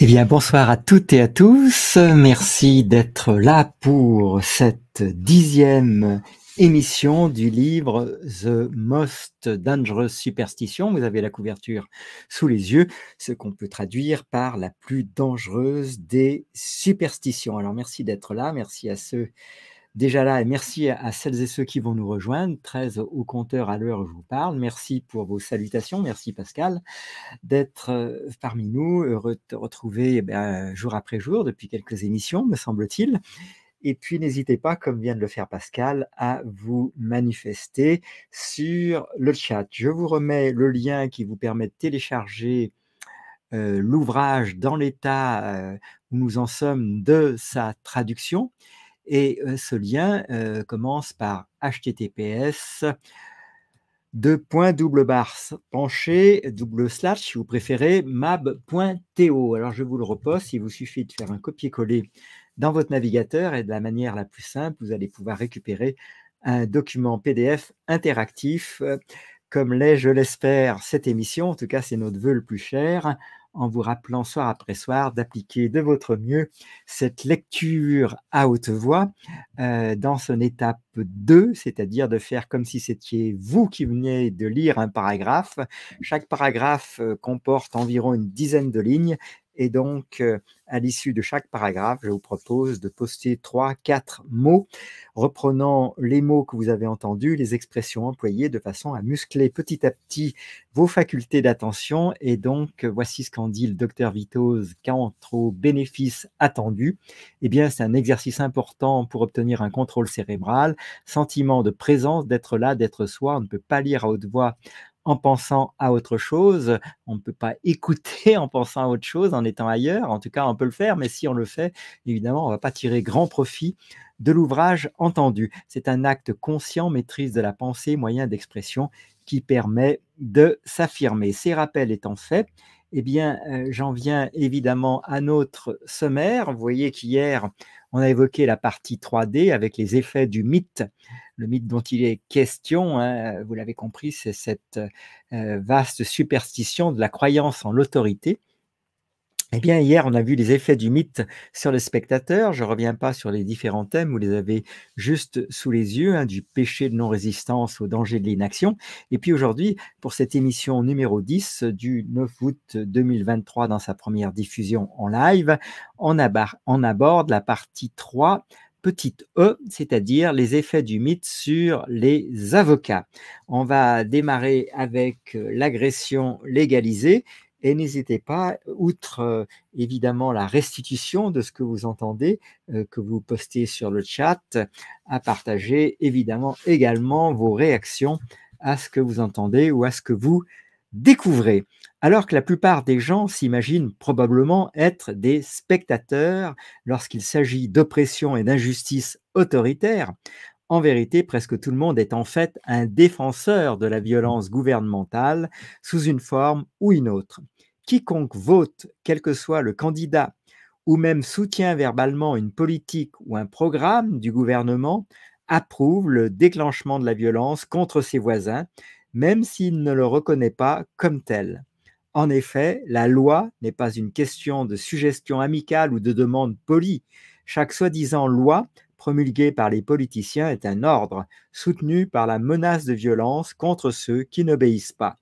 Eh bien, bonsoir à toutes et à tous. Merci d'être là pour cette 10e émission du livre The Most Dangerous Superstition. Vous avez la couverture sous les yeux, ce qu'on peut traduire par la plus dangereuse des superstitions. Alors, merci d'être là. Merci à ceux déjà là, et merci à celles et ceux qui vont nous rejoindre, 13 au compteur à l'heure où je vous parle. Merci pour vos salutations. Merci Pascal d'être parmi nous, heureux de te retrouver jour après jour depuis quelques émissions, me semble-t-il. Et puis n'hésitez pas, comme vient de le faire Pascal, à vous manifester sur le chat. Je vous remets le lien qui vous permet de télécharger l'ouvrage dans l'état où nous en sommes de sa traduction. Et ce lien commence par https penché / si vous préférez mab.to. Alors je vous le reposte, il vous suffit de faire un copier-coller dans votre navigateur et de la manière la plus simple, vous allez pouvoir récupérer un document PDF interactif comme l'est, je l'espère, cette émission. En tout cas, c'est notre vœu le plus cher, en vous rappelant soir après soir d'appliquer de votre mieux cette lecture à haute voix dans son étape 2, c'est-à-dire de faire comme si c'était vous qui veniez de lire un paragraphe. Chaque paragraphe comporte environ une dizaine de lignes et donc à l'issue de chaque paragraphe, je vous propose de poster 3-4 mots reprenant les mots que vous avez entendus, les expressions employées de façon à muscler petit à petit vos facultés d'attention. Et donc, voici ce qu'en dit le docteur Vitoz quant aux bénéfices attendus. Eh bien, c'est un exercice important pour obtenir un contrôle cérébral, sentiment de présence, d'être là, d'être soi. On ne peut pas lire à haute voix en pensant à autre chose, on ne peut pas écouter en pensant à autre chose, en étant ailleurs. En tout cas, on peut le faire, mais si on le fait, évidemment, on ne va pas tirer grand profit de l'ouvrage entendu. C'est un acte conscient, maîtrise de la pensée, moyen d'expression qui permet de s'affirmer. Ces rappels étant faits, eh bien, j'en viens évidemment à notre sommaire. Vous voyez qu'hier, on a évoqué la partie 3D avec les effets du mythe. Le mythe dont il est question, hein, vous l'avez compris, c'est cette vaste superstition de la croyance en l'autorité. Eh bien, hier, on a vu les effets du mythe sur le spectateur. Je ne reviens pas sur les différents thèmes, vous les avez juste sous les yeux, hein, du péché de non-résistance au danger de l'inaction. Et puis aujourd'hui, pour cette émission numéro 10 du 9 août 2023, dans sa première diffusion en live, on aborde la partie 3, petite e, c'est-à-dire les effets du mythe sur les avocats. On va démarrer avec l'agression légalisée. Et n'hésitez pas, outre évidemment la restitution de ce que vous entendez, que vous postez sur le chat, à partager évidemment également vos réactions à ce que vous entendez ou à ce que vous découvrez. Alors que la plupart des gens s'imaginent probablement être des spectateurs lorsqu'il s'agit d'oppression et d'injustice autoritaire, en vérité, presque tout le monde est en fait un défenseur de la violence gouvernementale sous une forme ou une autre. Quiconque vote, quel que soit le candidat, ou même soutient verbalement une politique ou un programme du gouvernement, approuve le déclenchement de la violence contre ses voisins, même s'il ne le reconnaît pas comme tel. En effet, la loi n'est pas une question de suggestion amicale ou de demande polie. Chaque soi-disant loi promulguée par les politiciens est un ordre soutenu par la menace de violence contre ceux qui n'obéissent pas.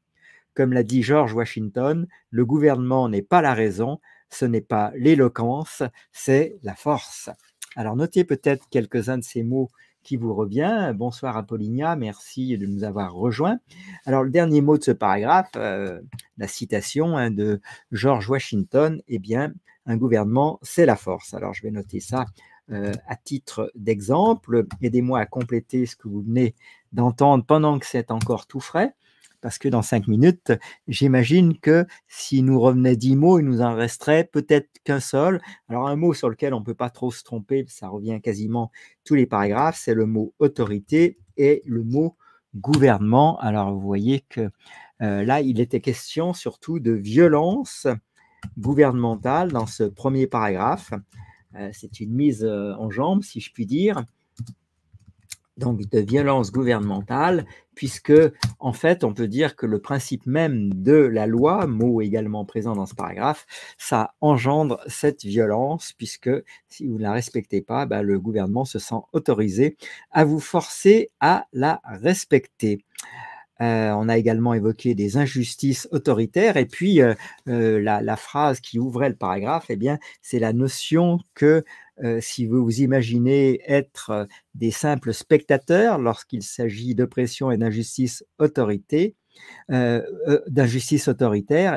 Comme l'a dit George Washington, le gouvernement n'est pas la raison, ce n'est pas l'éloquence, c'est la force. Alors notez peut-être quelques-uns de ces mots qui vous revient. Bonsoir Apollinia, merci de nous avoir rejoints. Alors, le dernier mot de ce paragraphe, la citation hein, de George Washington, eh bien, un gouvernement, c'est la force. Alors, je vais noter ça à titre d'exemple. Aidez-moi à compléter ce que vous venez d'entendre pendant que c'est encore tout frais, parce que dans 5 minutes, j'imagine que si nous revenait 10 mots, il nous en resterait peut-être qu'un seul. Alors, un mot sur lequel on ne peut pas trop se tromper, ça revient quasiment tous les paragraphes, c'est le mot autorité et le mot gouvernement. Alors, vous voyez que là, il était question surtout de violence gouvernementale dans ce premier paragraphe. C'est une mise en jambe, si je puis dire, donc de violence gouvernementale, puisque, en fait, on peut dire que le principe même de la loi, mot également présent dans ce paragraphe, ça engendre cette violence, puisque si vous ne la respectez pas, ben, le gouvernement se sent autorisé à vous forcer à la respecter. On a également évoqué des injustices autoritaires et puis la phrase qui ouvrait le paragraphe, eh bien, c'est la notion que si vous vous imaginez être des simples spectateurs lorsqu'il s'agit d'oppression et d'injustice autoritaire,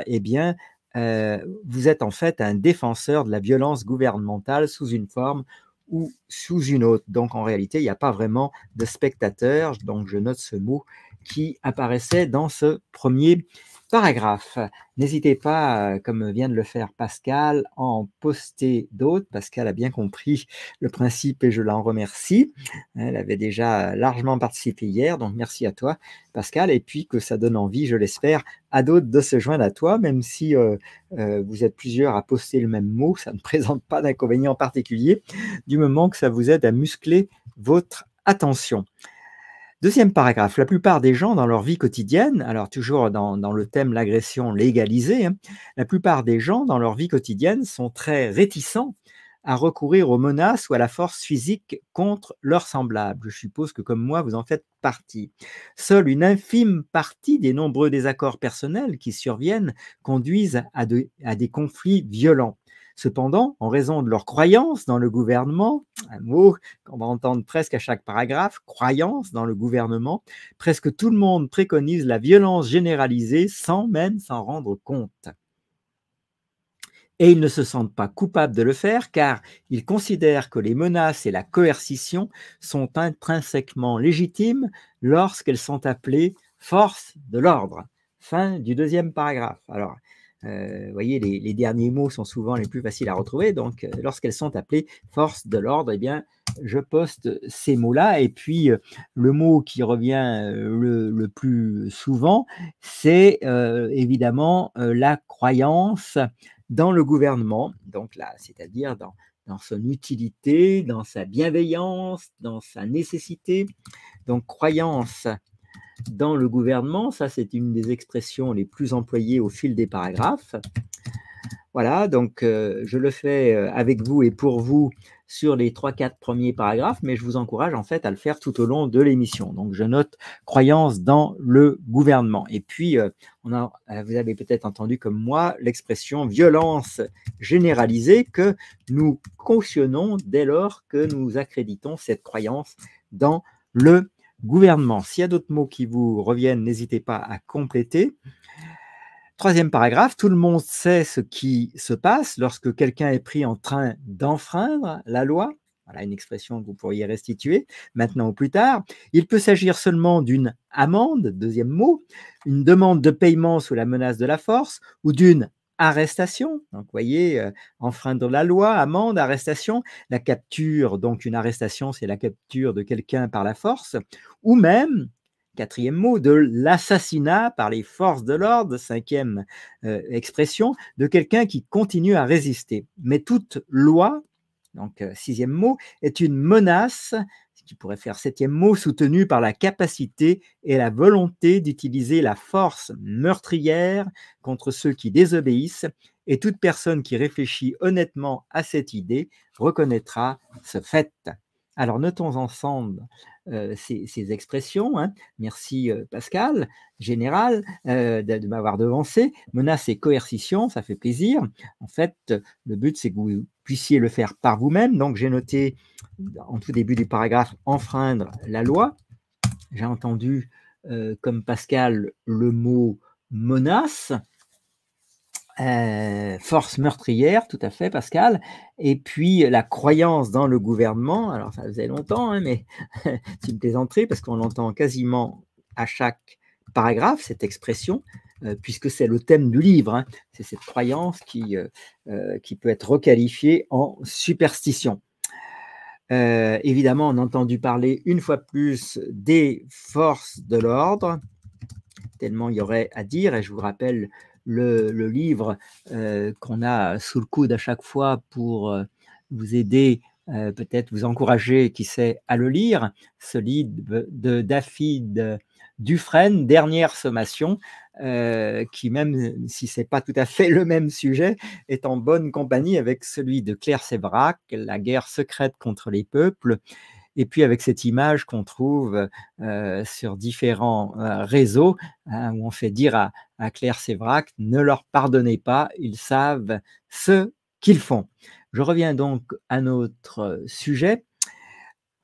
eh bien, vous êtes en fait un défenseur de la violence gouvernementale sous une forme ou sous une autre. Donc, en réalité, il n'y a pas vraiment de spectateurs. Donc, je note ce mot qui apparaissait dans ce premier paragraphe. N'hésitez pas, comme vient de le faire Pascal, à en poster d'autres. Pascal a bien compris le principe et je l'en remercie. Elle avait déjà largement participé hier, donc merci à toi, Pascal. Et puis que ça donne envie, je l'espère, à d'autres de se joindre à toi, même si vous êtes plusieurs à poster le même mot, ça ne présente pas d'inconvénient particulier, du moment que ça vous aide à muscler votre attention. Deuxième paragraphe, la plupart des gens dans leur vie quotidienne, alors toujours dans le thème l'agression légalisée, hein, la plupart des gens dans leur vie quotidienne sont très réticents à recourir aux menaces ou à la force physique contre leurs semblables. Je suppose que comme moi, vous en faites partie. Seule une infime partie des nombreux désaccords personnels qui surviennent conduisent à des conflits violents. Cependant, en raison de leur croyance dans le gouvernement, un mot qu'on va entendre presque à chaque paragraphe, croyance dans le gouvernement, presque tout le monde préconise la violence généralisée sans même s'en rendre compte. Et ils ne se sentent pas coupables de le faire car ils considèrent que les menaces et la coercition sont intrinsèquement légitimes lorsqu'elles sont appelées force de l'ordre. Fin du deuxième paragraphe. Alors, vous voyez, les derniers mots sont souvent les plus faciles à retrouver. Donc, lorsqu'elles sont appelées force de l'ordre, eh bien, je poste ces mots-là. Et puis, le mot qui revient le plus souvent, c'est évidemment la croyance dans le gouvernement. Donc là, c'est-à-dire dans son utilité, dans sa bienveillance, dans sa nécessité. Donc, croyance dans le gouvernement, ça c'est une des expressions les plus employées au fil des paragraphes. Voilà, donc je le fais avec vous et pour vous sur les 3-4 premiers paragraphes, mais je vous encourage en fait à le faire tout au long de l'émission. Donc je note croyance dans le gouvernement. Et puis, vous avez peut-être entendu comme moi l'expression violence généralisée que nous cautionnons dès lors que nous accréditons cette croyance dans le gouvernement. S'il y a d'autres mots qui vous reviennent, n'hésitez pas à compléter. Troisième paragraphe, tout le monde sait ce qui se passe lorsque quelqu'un est pris en train d'enfreindre la loi. Voilà une expression que vous pourriez restituer maintenant ou plus tard. Il peut s'agir seulement d'une amende, deuxième mot, une demande de paiement sous la menace de la force ou d'une arrestation. Donc, vous voyez, enfreindre la loi, amende, arrestation, la capture, donc une arrestation, c'est la capture de quelqu'un par la force, ou même, quatrième mot, de l'assassinat par les forces de l'ordre, cinquième expression, de quelqu'un qui continue à résister. Mais toute loi, donc sixième mot, est une menace, ce qui pourrait faire septième mot, soutenue par la capacité et la volonté d'utiliser la force meurtrière contre ceux qui désobéissent, et toute personne qui réfléchit honnêtement à cette idée reconnaîtra ce fait. Alors, notons ensemble ces expressions, hein. Merci Pascal, général, de m'avoir devancé. Menace et coercition, ça fait plaisir. En fait, le but, c'est que vous puissiez le faire par vous-même. Donc, j'ai noté en tout début du paragraphe enfreindre la loi. J'ai entendu, comme Pascal, le mot menace. Force meurtrière, tout à fait Pascal, et puis la croyance dans le gouvernement, alors ça faisait longtemps, hein, mais c'est une plaisanterie parce qu'on l'entend quasiment à chaque paragraphe, cette expression, puisque c'est le thème du livre, hein. C'est cette croyance qui peut être requalifiée en superstition. Évidemment, on a entendu parler une fois plus des forces de l'ordre, tellement il y aurait à dire, et je vous rappelle le livre qu'on a sous le coude à chaque fois pour vous aider, peut-être vous encourager, qui sait, à le lire, ce livre de David Dufresne, Dernière sommation, qui, même si ce n'est pas tout à fait le même sujet, est en bonne compagnie avec celui de Claire Séverac, La guerre secrète contre les peuples, et puis avec cette image qu'on trouve sur différents réseaux, hein, où on fait dire à Claire Séverac, ne leur pardonnez pas, ils savent ce qu'ils font. Je reviens donc à notre sujet,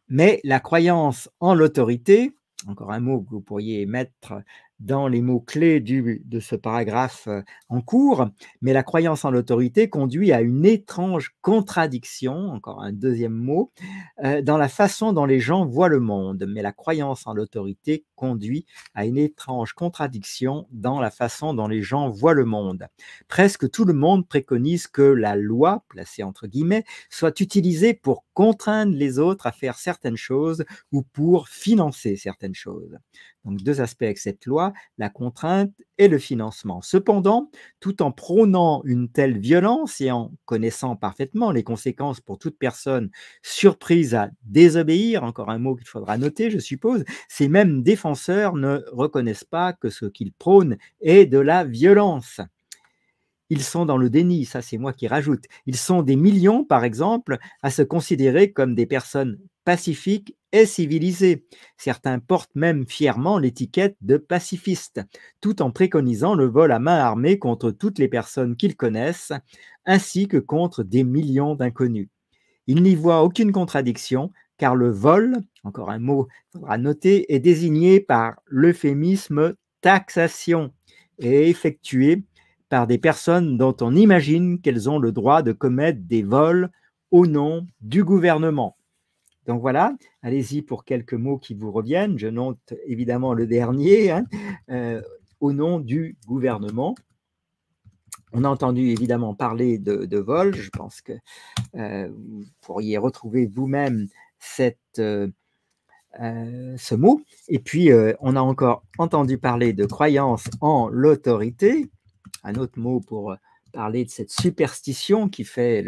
mais la croyance en l'autorité, encore un mot que vous pourriez mettre dans les mots-clés de ce paragraphe en cours, mais la croyance en l'autorité conduit à une étrange contradiction, encore un deuxième mot, dans la façon dont les gens voient le monde. Mais la croyance en l'autorité conduit à une étrange contradiction dans la façon dont les gens voient le monde. Presque tout le monde préconise que la loi, placée entre guillemets, soit utilisée pour contraindre les autres à faire certaines choses ou pour financer certaines choses. Donc, deux aspects avec cette loi, la contrainte et le financement. Cependant, tout en prônant une telle violence et en connaissant parfaitement les conséquences pour toute personne surprise à désobéir, encore un mot qu'il faudra noter, je suppose, ces mêmes défenseurs ne reconnaissent pas que ce qu'ils prônent est de la violence. Ils sont dans le déni, ça c'est moi qui rajoute. Ils sont des millions, par exemple, à se considérer comme des personnes pacifiques et civilisées. Certains portent même fièrement l'étiquette de pacifistes, tout en préconisant le vol à main armée contre toutes les personnes qu'ils connaissent, ainsi que contre des millions d'inconnus. Ils n'y voient aucune contradiction, car le vol, encore un mot à noter, est désigné par l'euphémisme taxation et effectué par des personnes dont on imagine qu'elles ont le droit de commettre des vols au nom du gouvernement. Donc voilà, allez-y pour quelques mots qui vous reviennent. Je note évidemment le dernier, hein, au nom du gouvernement. On a entendu évidemment parler de vol. Je pense que vous pourriez retrouver vous-même ce mot. Et puis, on a encore entendu parler de croyance en l'autorité, un autre mot pour parler de cette superstition qui fait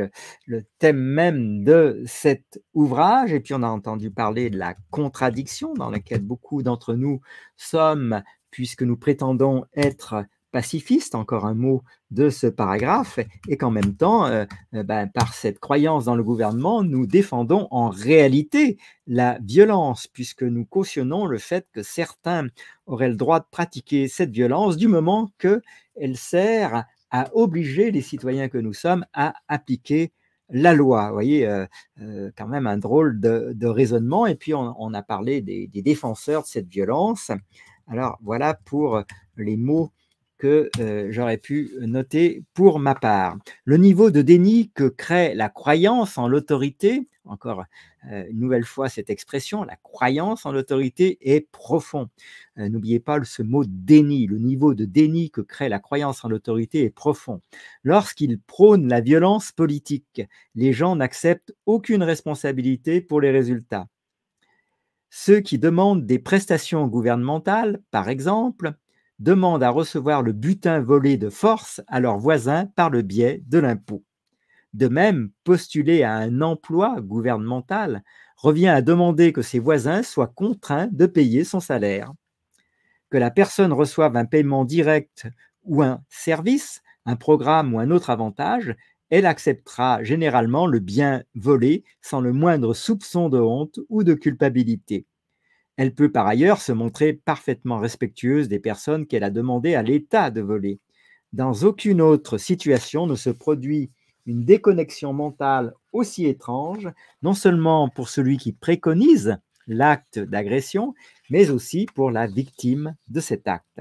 le thème même de cet ouvrage. Et puis, on a entendu parler de la contradiction dans laquelle beaucoup d'entre nous sommes, puisque nous prétendons être pacifistes, encore un mot de ce paragraphe, et qu'en même temps, par cette croyance dans le gouvernement, nous défendons en réalité la violence, puisque nous cautionnons le fait que certains auraient le droit de pratiquer cette violence du moment qu'elle sert à obliger les citoyens que nous sommes à appliquer la loi. Vous voyez, quand même un drôle de raisonnement. Et puis, on a parlé des défenseurs de cette violence. Alors, voilà pour les mots que j'aurais pu noter pour ma part. Le niveau de déni que crée la croyance en l'autorité, encore une nouvelle fois cette expression, la croyance en l'autorité est profond. N'oubliez pas ce mot déni, le niveau de déni que crée la croyance en l'autorité est profond. Lorsqu'il prône la violence politique, les gens n'acceptent aucune responsabilité pour les résultats. Ceux qui demandent des prestations gouvernementales, par exemple, demandent à recevoir le butin volé de force à leurs voisins par le biais de l'impôt. De même, postuler à un emploi gouvernemental revient à demander que ses voisins soient contraints de payer son salaire. Que la personne reçoive un paiement direct ou un service, un programme ou un autre avantage elle acceptera généralement le bien volé sans le moindre soupçon de honte ou de culpabilité. Elle peut par ailleurs se montrer parfaitement respectueuse des personnes qu'elle a demandé à l'État de voler. Dans aucune autre situation ne se produit une déconnexion mentale aussi étrange, non seulement pour celui qui préconise l'acte d'agression, mais aussi pour la victime de cet acte.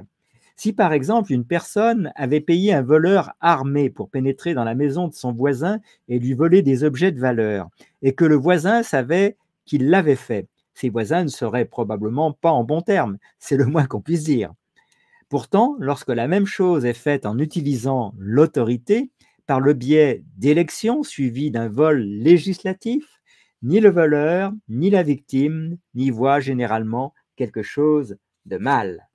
Si par exemple une personne avait payé un voleur armé pour pénétrer dans la maison de son voisin et lui voler des objets de valeur, et que le voisin savait qu'il l'avait fait, ses voisins ne seraient probablement pas en bons termes, c'est le moins qu'on puisse dire. Pourtant, lorsque la même chose est faite en utilisant l'autorité, par le biais d'élections suivies d'un vol législatif, ni le voleur, ni la victime n'y voient généralement quelque chose de mal.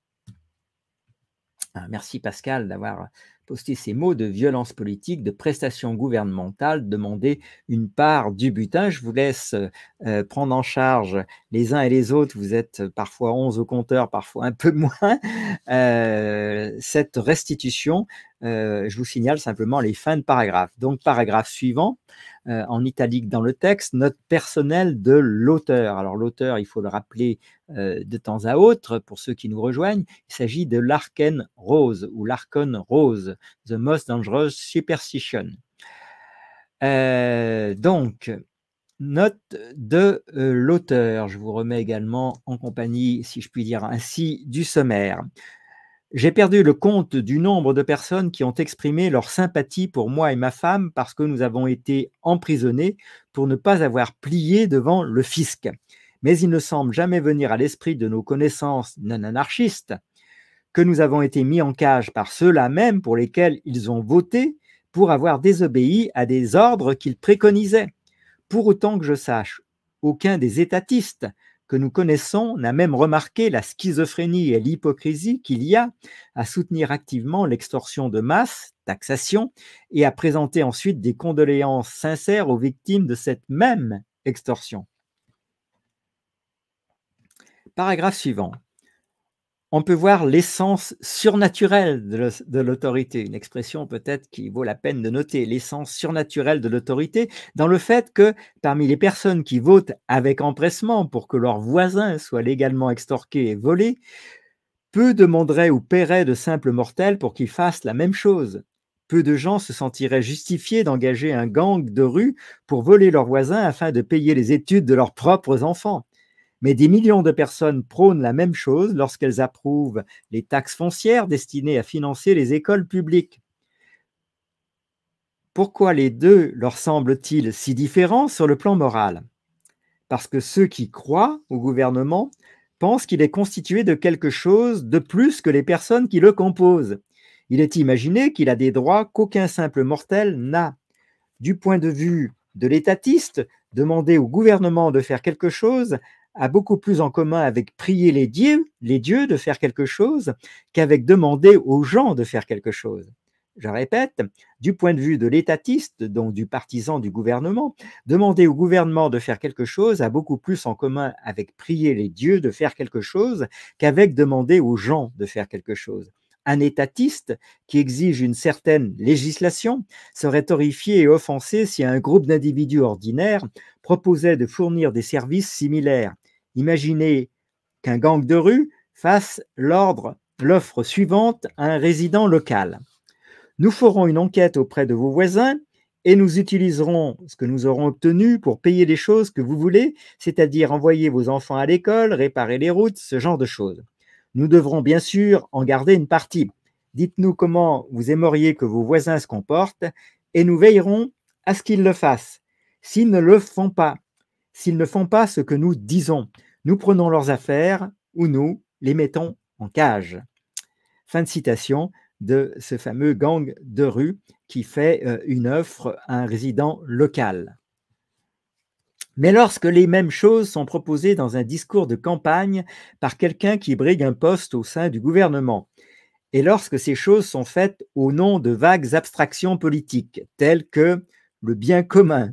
Merci Pascal d'avoir posté ces mots de violence politique, de prestations gouvernementales, demander une part du butin. Je vous laisse prendre en charge les uns et les autres. Vous êtes parfois 11 au compteur, parfois un peu moins. Cette restitution, je vous signale simplement les fins de paragraphe. Donc, paragraphe suivant, en italique dans le texte, note personnelle de l'auteur. Alors, l'auteur, il faut le rappeler de temps à autre, pour ceux qui nous rejoignent, il s'agit de l'Arken Rose ou l'Archon Rose, The Most Dangerous Superstition. Donc, note de l'auteur. Je vous remets également en compagnie, si je puis dire ainsi, du sommaire. J'ai perdu le compte du nombre de personnes qui ont exprimé leur sympathie pour moi et ma femme parce que nous avons été emprisonnés pour ne pas avoir plié devant le fisc. Mais il ne semble jamais venir à l'esprit de nos connaissances non anarchistes que nous avons été mis en cage par ceux-là même pour lesquels ils ont voté pour avoir désobéi à des ordres qu'ils préconisaient. Pour autant que je sache, aucun des étatistes que nous connaissons n'a même remarqué la schizophrénie et l'hypocrisie qu'il y a à soutenir activement l'extorsion de masse, taxation, et à présenter ensuite des condoléances sincères aux victimes de cette même extorsion. Paragraphe suivant. On peut voir l'essence surnaturelle de l'autorité, une expression peut-être qui vaut la peine de noter, l'essence surnaturelle de l'autorité, dans le fait que parmi les personnes qui votent avec empressement pour que leurs voisins soient légalement extorqués et volés, peu demanderaient ou paieraient de simples mortels pour qu'ils fassent la même chose. Peu de gens se sentiraient justifiés d'engager un gang de rue pour voler leurs voisins afin de payer les études de leurs propres enfants. Mais des millions de personnes prônent la même chose lorsqu'elles approuvent les taxes foncières destinées à financer les écoles publiques. Pourquoi les deux leur semblent-ils si différents sur le plan moral? Parce que ceux qui croient au gouvernement pensent qu'il est constitué de quelque chose de plus que les personnes qui le composent. Il est imaginé qu'il a des droits qu'aucun simple mortel n'a. Du point de vue de l'étatiste, demander au gouvernement de faire quelque chose a beaucoup plus en commun avec prier les dieux de faire quelque chose qu'avec demander aux gens de faire quelque chose. Je répète, du point de vue de l'étatiste, donc du partisan du gouvernement, demander au gouvernement de faire quelque chose a beaucoup plus en commun avec prier les dieux de faire quelque chose qu'avec demander aux gens de faire quelque chose. Un étatiste qui exige une certaine législation serait horrifié et offensé si un groupe d'individus ordinaires proposait de fournir des services similaires. Imaginez qu'un gang de rue fasse l'offre suivante à un résident local. Nous ferons une enquête auprès de vos voisins et nous utiliserons ce que nous aurons obtenu pour payer les choses que vous voulez, c'est-à-dire envoyer vos enfants à l'école, réparer les routes, ce genre de choses. Nous devrons bien sûr en garder une partie. Dites-nous comment vous aimeriez que vos voisins se comportent et nous veillerons à ce qu'ils le fassent. S'ils ne le font pas, s'ils ne font pas ce que nous disons, nous prenons leurs affaires ou nous les mettons en cage. Fin de citation de ce fameux gang de rue qui fait une offre à un résident local. Mais lorsque les mêmes choses sont proposées dans un discours de campagne par quelqu'un qui brigue un poste au sein du gouvernement, et lorsque ces choses sont faites au nom de vagues abstractions politiques, telles que le bien commun,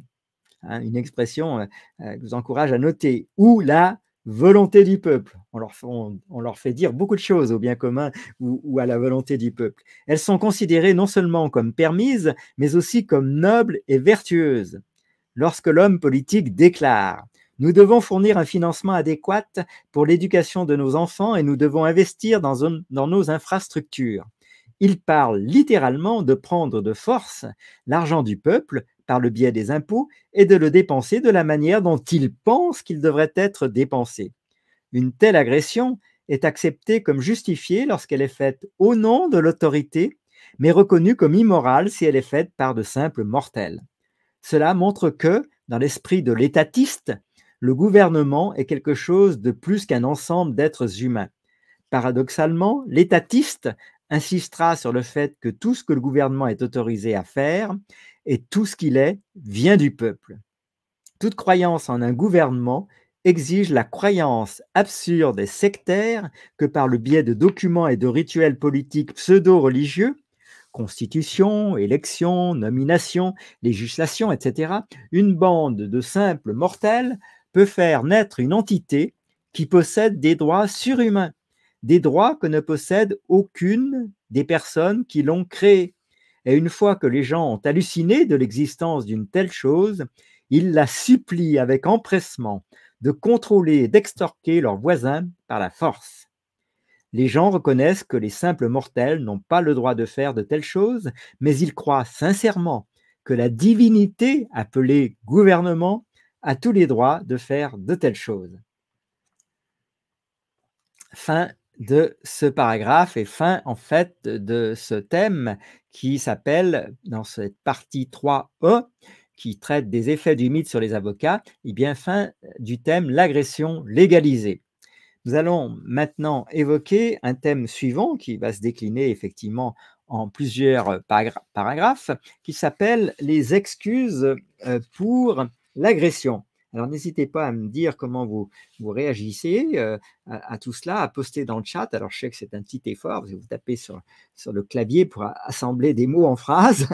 une expression que je vous encourage à noter, ou la volonté du peuple. On leur fait dire beaucoup de choses au bien commun ou à la volonté du peuple. Elles sont considérées non seulement comme permises, mais aussi comme nobles et vertueuses. Lorsque l'homme politique déclare: nous devons fournir un financement adéquat pour l'éducation de nos enfants et nous devons investir dans nos infrastructures. Il parle littéralement de prendre de force l'argent du peuple par le biais des impôts et de le dépenser de la manière dont il pense qu'il devrait être dépensé. Une telle agression est acceptée comme justifiée lorsqu'elle est faite au nom de l'autorité, mais reconnue comme immorale si elle est faite par de simples mortels. Cela montre que, dans l'esprit de l'étatiste, le gouvernement est quelque chose de plus qu'un ensemble d'êtres humains. Paradoxalement, l'étatiste insistera sur le fait que tout ce que le gouvernement est autorisé à faire et tout ce qu'il est vient du peuple. Toute croyance en un gouvernement exige la croyance absurde et sectaire que par le biais de documents et de rituels politiques pseudo-religieux, constitution, élection, nomination, législation, etc., une bande de simples mortels peut faire naître une entité qui possède des droits surhumains, des droits que ne possède aucune des personnes qui l'ont créée. Et une fois que les gens ont halluciné de l'existence d'une telle chose, ils la supplient avec empressement de contrôler et d'extorquer leurs voisins par la force. Les gens reconnaissent que les simples mortels n'ont pas le droit de faire de telles choses, mais ils croient sincèrement que la divinité, appelée gouvernement, a tous les droits de faire de telles choses. Fin de ce paragraphe et fin en fait de ce thème qui s'appelle, dans cette partie 3e, qui traite des effets du mythe sur les avocats, et bien fin du thème l'agression légalisée. Nous allons maintenant évoquer un thème suivant qui va se décliner effectivement en plusieurs paragraphes, qui s'appelle les excuses pour l'agression. Alors n'hésitez pas à me dire comment vous réagissez à tout cela, à poster dans le chat. Alors je sais que c'est un petit effort, parce que vous tapez sur le clavier pour assembler des mots en phrases,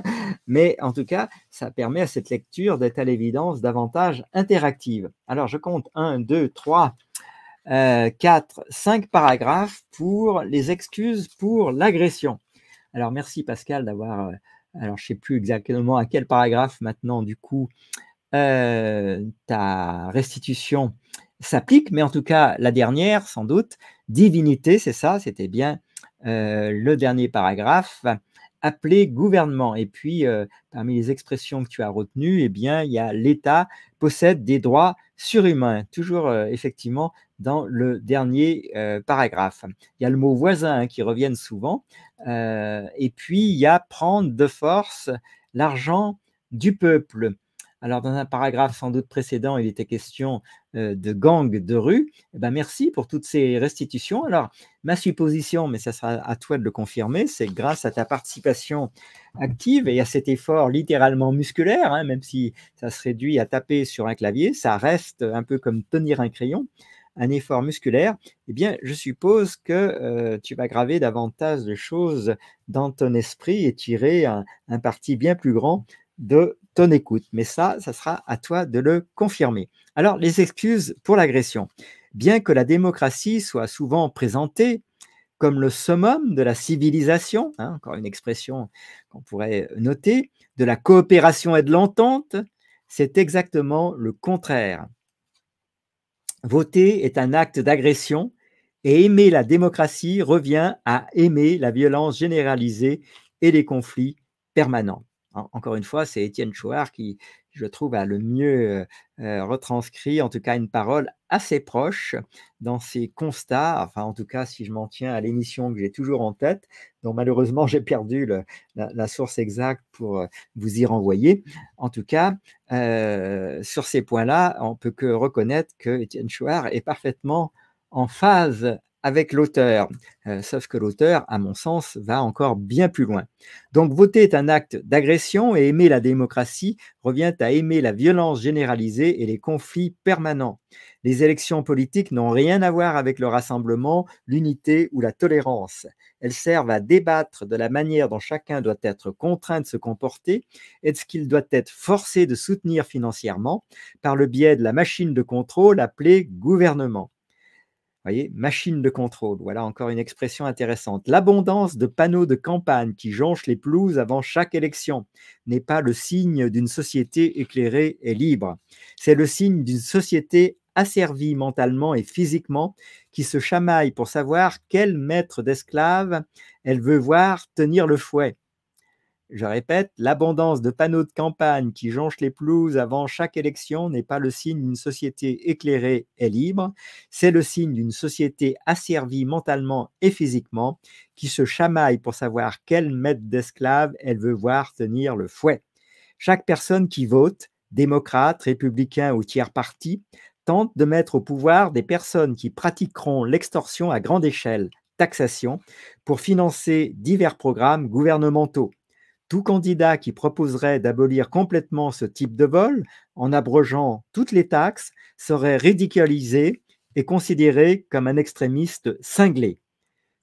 mais en tout cas, ça permet à cette lecture d'être à l'évidence davantage interactive. Alors je compte 1, 2, 3, 4, 5 paragraphes pour les excuses pour l'agression. Alors merci Pascal d'avoir, alors je ne sais plus exactement à quel paragraphe maintenant du coup ta restitution s'applique, mais en tout cas la dernière sans doute, divinité, c'est ça, c'était bien le dernier paragraphe, appelé gouvernement. Et puis parmi les expressions que tu as retenues, eh bien il y a l'État possède des droits surhumains, toujours effectivement dans le dernier paragraphe. Il y a le mot voisin hein, qui reviennent souvent, et puis il y a prendre de force l'argent du peuple. Alors, dans un paragraphe sans doute précédent, il était question de gangs de rue. Eh ben, merci pour toutes ces restitutions. Alors, ma supposition, mais ça sera à toi de le confirmer, c'est que grâce à ta participation active et à cet effort littéralement musculaire, hein, même si ça se réduit à taper sur un clavier, ça reste un peu comme tenir un crayon, un effort musculaire, eh bien, je suppose que tu vas graver davantage de choses dans ton esprit et tirer un parti bien plus grand de ton écoute. Mais ça sera à toi de le confirmer. Alors, les excuses pour l'agression. Bien que la démocratie soit souvent présentée comme le summum de la civilisation, hein, encore une expression qu'on pourrait noter, de la coopération et de l'entente, c'est exactement le contraire. Voter est un acte d'agression et aimer la démocratie revient à aimer la violence généralisée et les conflits permanents. Encore une fois, c'est Étienne Chouard qui, je trouve, a le mieux retranscrit, en tout cas, une parole assez proche dans ses constats. Enfin, en tout cas, si je m'en tiens à l'émission que j'ai toujours en tête, dont malheureusement j'ai perdu la source exacte pour vous y renvoyer. En tout cas, sur ces points-là, on peut que reconnaître que Étienne Chouard est parfaitement en phase avec l'auteur, sauf que l'auteur, à mon sens, va encore bien plus loin. Donc, voter est un acte d'agression et aimer la démocratie revient à aimer la violence généralisée et les conflits permanents. Les élections politiques n'ont rien à voir avec le rassemblement, l'unité ou la tolérance. Elles servent à débattre de la manière dont chacun doit être contraint de se comporter et de ce qu'il doit être forcé de soutenir financièrement par le biais de la machine de contrôle appelée gouvernement. Voyez, machine de contrôle, voilà encore une expression intéressante. L'abondance de panneaux de campagne qui jonchent les pelouses avant chaque élection n'est pas le signe d'une société éclairée et libre. C'est le signe d'une société asservie mentalement et physiquement qui se chamaille pour savoir quel maître d'esclaves elle veut voir tenir le fouet. Je répète, l'abondance de panneaux de campagne qui jonchent les pelouses avant chaque élection n'est pas le signe d'une société éclairée et libre, c'est le signe d'une société asservie mentalement et physiquement qui se chamaille pour savoir quel maître d'esclaves elle veut voir tenir le fouet. Chaque personne qui vote, démocrate, républicain ou tiers parti, tente de mettre au pouvoir des personnes qui pratiqueront l'extorsion à grande échelle, taxation, pour financer divers programmes gouvernementaux. Tout candidat qui proposerait d'abolir complètement ce type de vol, en abrogeant toutes les taxes, serait ridiculisé et considéré comme un extrémiste cinglé.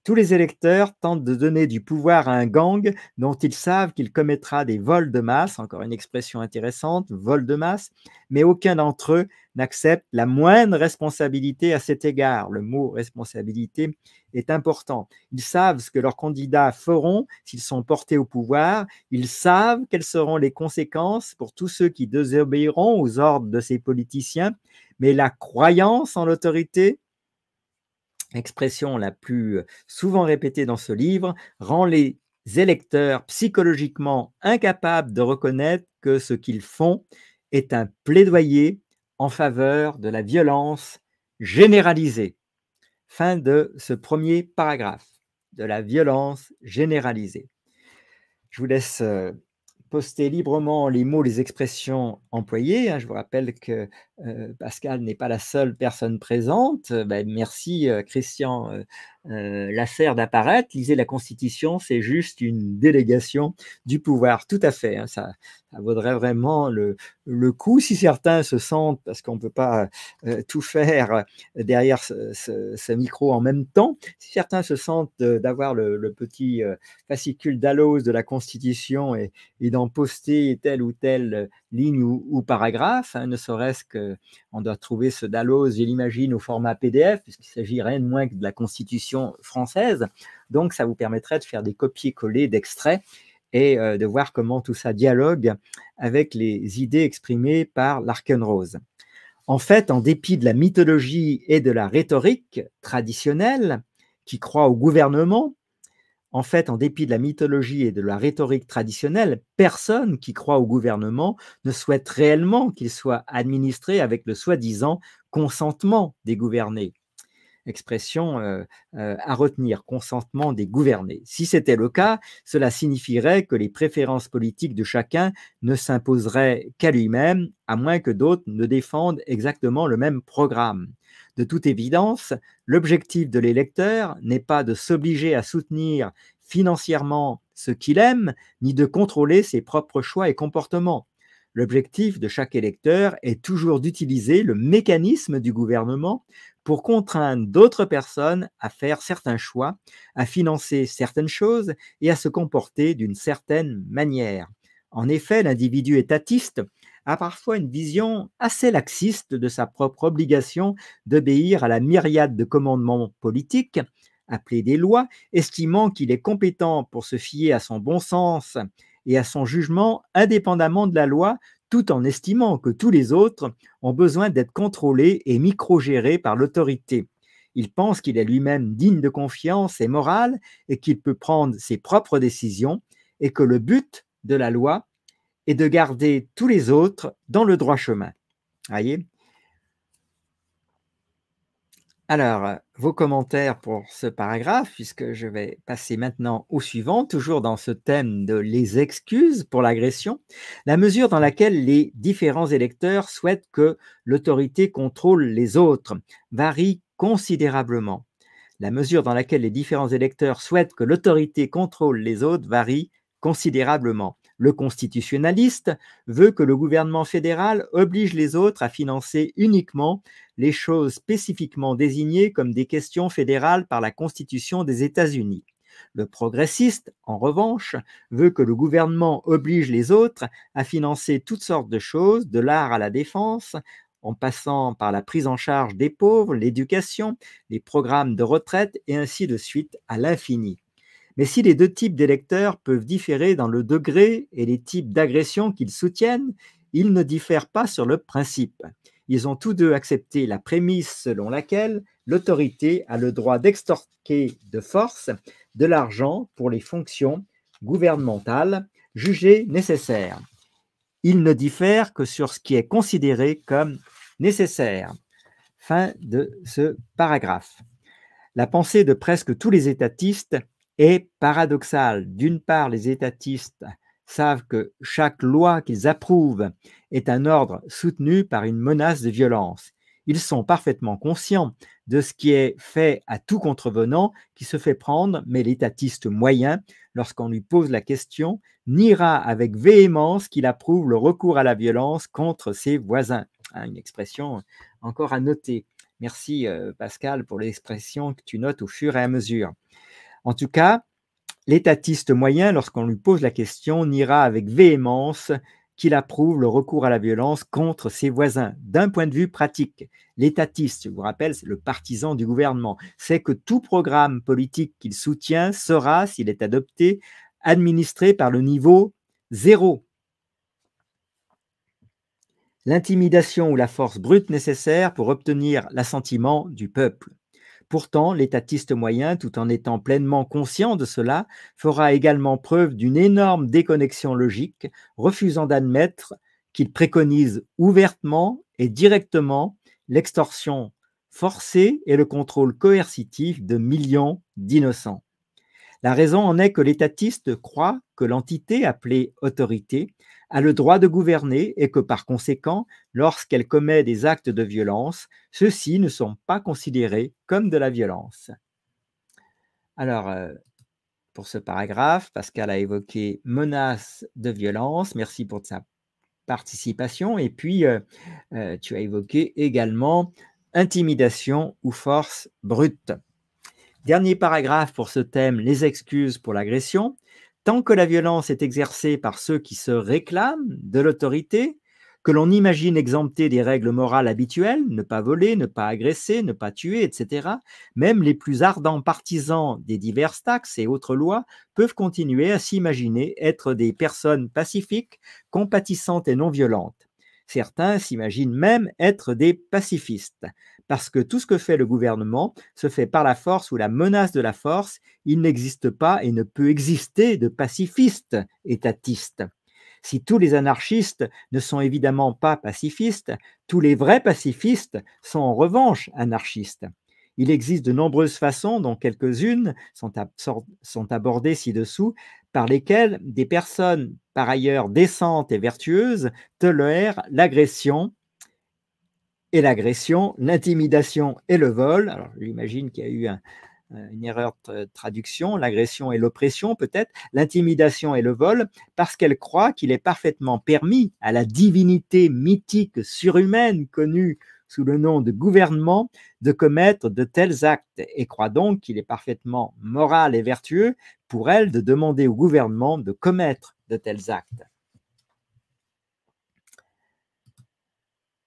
Tous les électeurs tentent de donner du pouvoir à un gang dont ils savent qu'il commettra des vols de masse, encore une expression intéressante, vol de masse, mais aucun d'entre eux n'accepte la moindre responsabilité à cet égard. Le mot responsabilité est important. Ils savent ce que leurs candidats feront s'ils sont portés au pouvoir, ils savent quelles seront les conséquences pour tous ceux qui désobéiront aux ordres de ces politiciens, mais la croyance en l'autorité, expression la plus souvent répétée dans ce livre, rend les électeurs psychologiquement incapables de reconnaître que ce qu'ils font est un plaidoyer en faveur de la violence généralisée. Fin de ce premier paragraphe, de la violence généralisée. Je vous laisse poster librement les mots, les expressions employées, hein. Je vous rappelle que Pascal n'est pas la seule personne présente. Merci Christian Lasserre d'apparaître. Lisez la Constitution, c'est juste une délégation du pouvoir. Tout à fait, hein, ça vaudrait vraiment le coup si certains se sentent, parce qu'on ne peut pas tout faire derrière ce micro en même temps, si certains se sentent d'avoir le petit fascicule d'Allos de la Constitution et d'en poster telle ou telle ligne ou paragraphe, hein, ne serait-ce qu'on doit trouver ce Dalloz, je l'imagine, au format PDF, puisqu'il s'agit rien de moins que de la Constitution française. Donc, ça vous permettrait de faire des copier-coller d'extraits et de voir comment tout ça dialogue avec les idées exprimées par Larkenrose. En fait, en dépit de la mythologie et de la rhétorique traditionnelle qui croit au gouvernement, en fait, en dépit de la mythologie et de la rhétorique traditionnelle, personne qui croit au gouvernement ne souhaite réellement qu'il soit administré avec le soi-disant consentement des gouvernés. Expression à retenir, consentement des gouvernés. Si c'était le cas, cela signifierait que les préférences politiques de chacun ne s'imposeraient qu'à lui-même, à moins que d'autres ne défendent exactement le même programme. De toute évidence, l'objectif de l'électeur n'est pas de s'obliger à soutenir financièrement ce qu'il aime, ni de contrôler ses propres choix et comportements. L'objectif de chaque électeur est toujours d'utiliser le mécanisme du gouvernement pour contraindre d'autres personnes à faire certains choix, à financer certaines choses et à se comporter d'une certaine manière. En effet, l'individu étatiste a parfois une vision assez laxiste de sa propre obligation d'obéir à la myriade de commandements politiques, appelés des lois, estimant qu'il est compétent pour se fier à son bon sens et à son jugement indépendamment de la loi, tout en estimant que tous les autres ont besoin d'être contrôlés et micro-gérés par l'autorité. Il pense qu'il est lui-même digne de confiance et moral et qu'il peut prendre ses propres décisions et que le but de la loi est de garder tous les autres dans le droit chemin. Voyez ? Alors, vos commentaires pour ce paragraphe, puisque je vais passer maintenant au suivant, toujours dans ce thème de les excuses pour l'agression, la mesure dans laquelle les différents électeurs souhaitent que l'autorité contrôle les autres varie considérablement. La mesure dans laquelle les différents électeurs souhaitent que l'autorité contrôle les autres varie considérablement. Le constitutionnaliste veut que le gouvernement fédéral oblige les autres à financer uniquement les choses spécifiquement désignées comme des questions fédérales par la Constitution des États-Unis. Le progressiste, en revanche, veut que le gouvernement oblige les autres à financer toutes sortes de choses, de l'art à la défense, en passant par la prise en charge des pauvres, l'éducation, les programmes de retraite et ainsi de suite à l'infini. Mais si les deux types d'électeurs peuvent différer dans le degré et les types d'agression qu'ils soutiennent, ils ne diffèrent pas sur le principe. Ils ont tous deux accepté la prémisse selon laquelle l'autorité a le droit d'extorquer de force de l'argent pour les fonctions gouvernementales jugées nécessaires. Ils ne diffèrent que sur ce qui est considéré comme nécessaire. Fin de ce paragraphe. La pensée de presque tous les étatistes est paradoxale. D'une part, les étatistes savent que chaque loi qu'ils approuvent est un ordre soutenu par une menace de violence. Ils sont parfaitement conscients de ce qui est fait à tout contrevenant qui se fait prendre, mais l'étatiste moyen, lorsqu'on lui pose la question, niera avec véhémence qu'il approuve le recours à la violence contre ses voisins. Une expression encore à noter. Merci Pascal pour l'expression que tu notes au fur et à mesure. En tout cas, l'étatiste moyen, lorsqu'on lui pose la question, niera avec véhémence qu'il approuve le recours à la violence contre ses voisins. D'un point de vue pratique, l'étatiste, je vous rappelle, c'est le partisan du gouvernement, sait que tout programme politique qu'il soutient sera, s'il est adopté, administré par le niveau 0. L'intimidation ou la force brute nécessaire pour obtenir l'assentiment du peuple. Pourtant, l'étatiste moyen, tout en étant pleinement conscient de cela, fera également preuve d'une énorme déconnexion logique, refusant d'admettre qu'il préconise ouvertement et directement l'extorsion forcée et le contrôle coercitif de millions d'innocents. La raison en est que l'étatiste croit que l'entité appelée autorité a le droit de gouverner et que par conséquent, lorsqu'elle commet des actes de violence, ceux-ci ne sont pas considérés comme de la violence. Alors, pour ce paragraphe, Pascal a évoqué menace de violence. Merci pour sa participation. Et puis, tu as évoqué également intimidation ou force brute. Dernier paragraphe pour ce thème, les excuses pour l'agression. Tant que la violence est exercée par ceux qui se réclament de l'autorité, que l'on imagine exemptés des règles morales habituelles, ne pas voler, ne pas agresser, ne pas tuer, etc., même les plus ardents partisans des diverses taxes et autres lois peuvent continuer à s'imaginer être des personnes pacifiques, compatissantes et non violentes. Certains s'imaginent même être des pacifistes, parce que tout ce que fait le gouvernement se fait par la force ou la menace de la force. Il n'existe pas et ne peut exister de pacifistes étatistes. Si tous les anarchistes ne sont évidemment pas pacifistes, tous les vrais pacifistes sont en revanche anarchistes. Il existe de nombreuses façons, dont quelques-unes sont abordées ci-dessous, par lesquelles des personnes par ailleurs décentes et vertueuses tolèrent l'agression, l'intimidation et le vol. Alors, j'imagine qu'il y a eu une erreur de traduction, l'agression et l'oppression peut-être, l'intimidation et le vol, parce qu'elle croit qu'il est parfaitement permis à la divinité mythique surhumaine connue sous le nom de gouvernement de commettre de tels actes et croit donc qu'il est parfaitement moral et vertueux pour elle de demander au gouvernement de commettre de tels actes.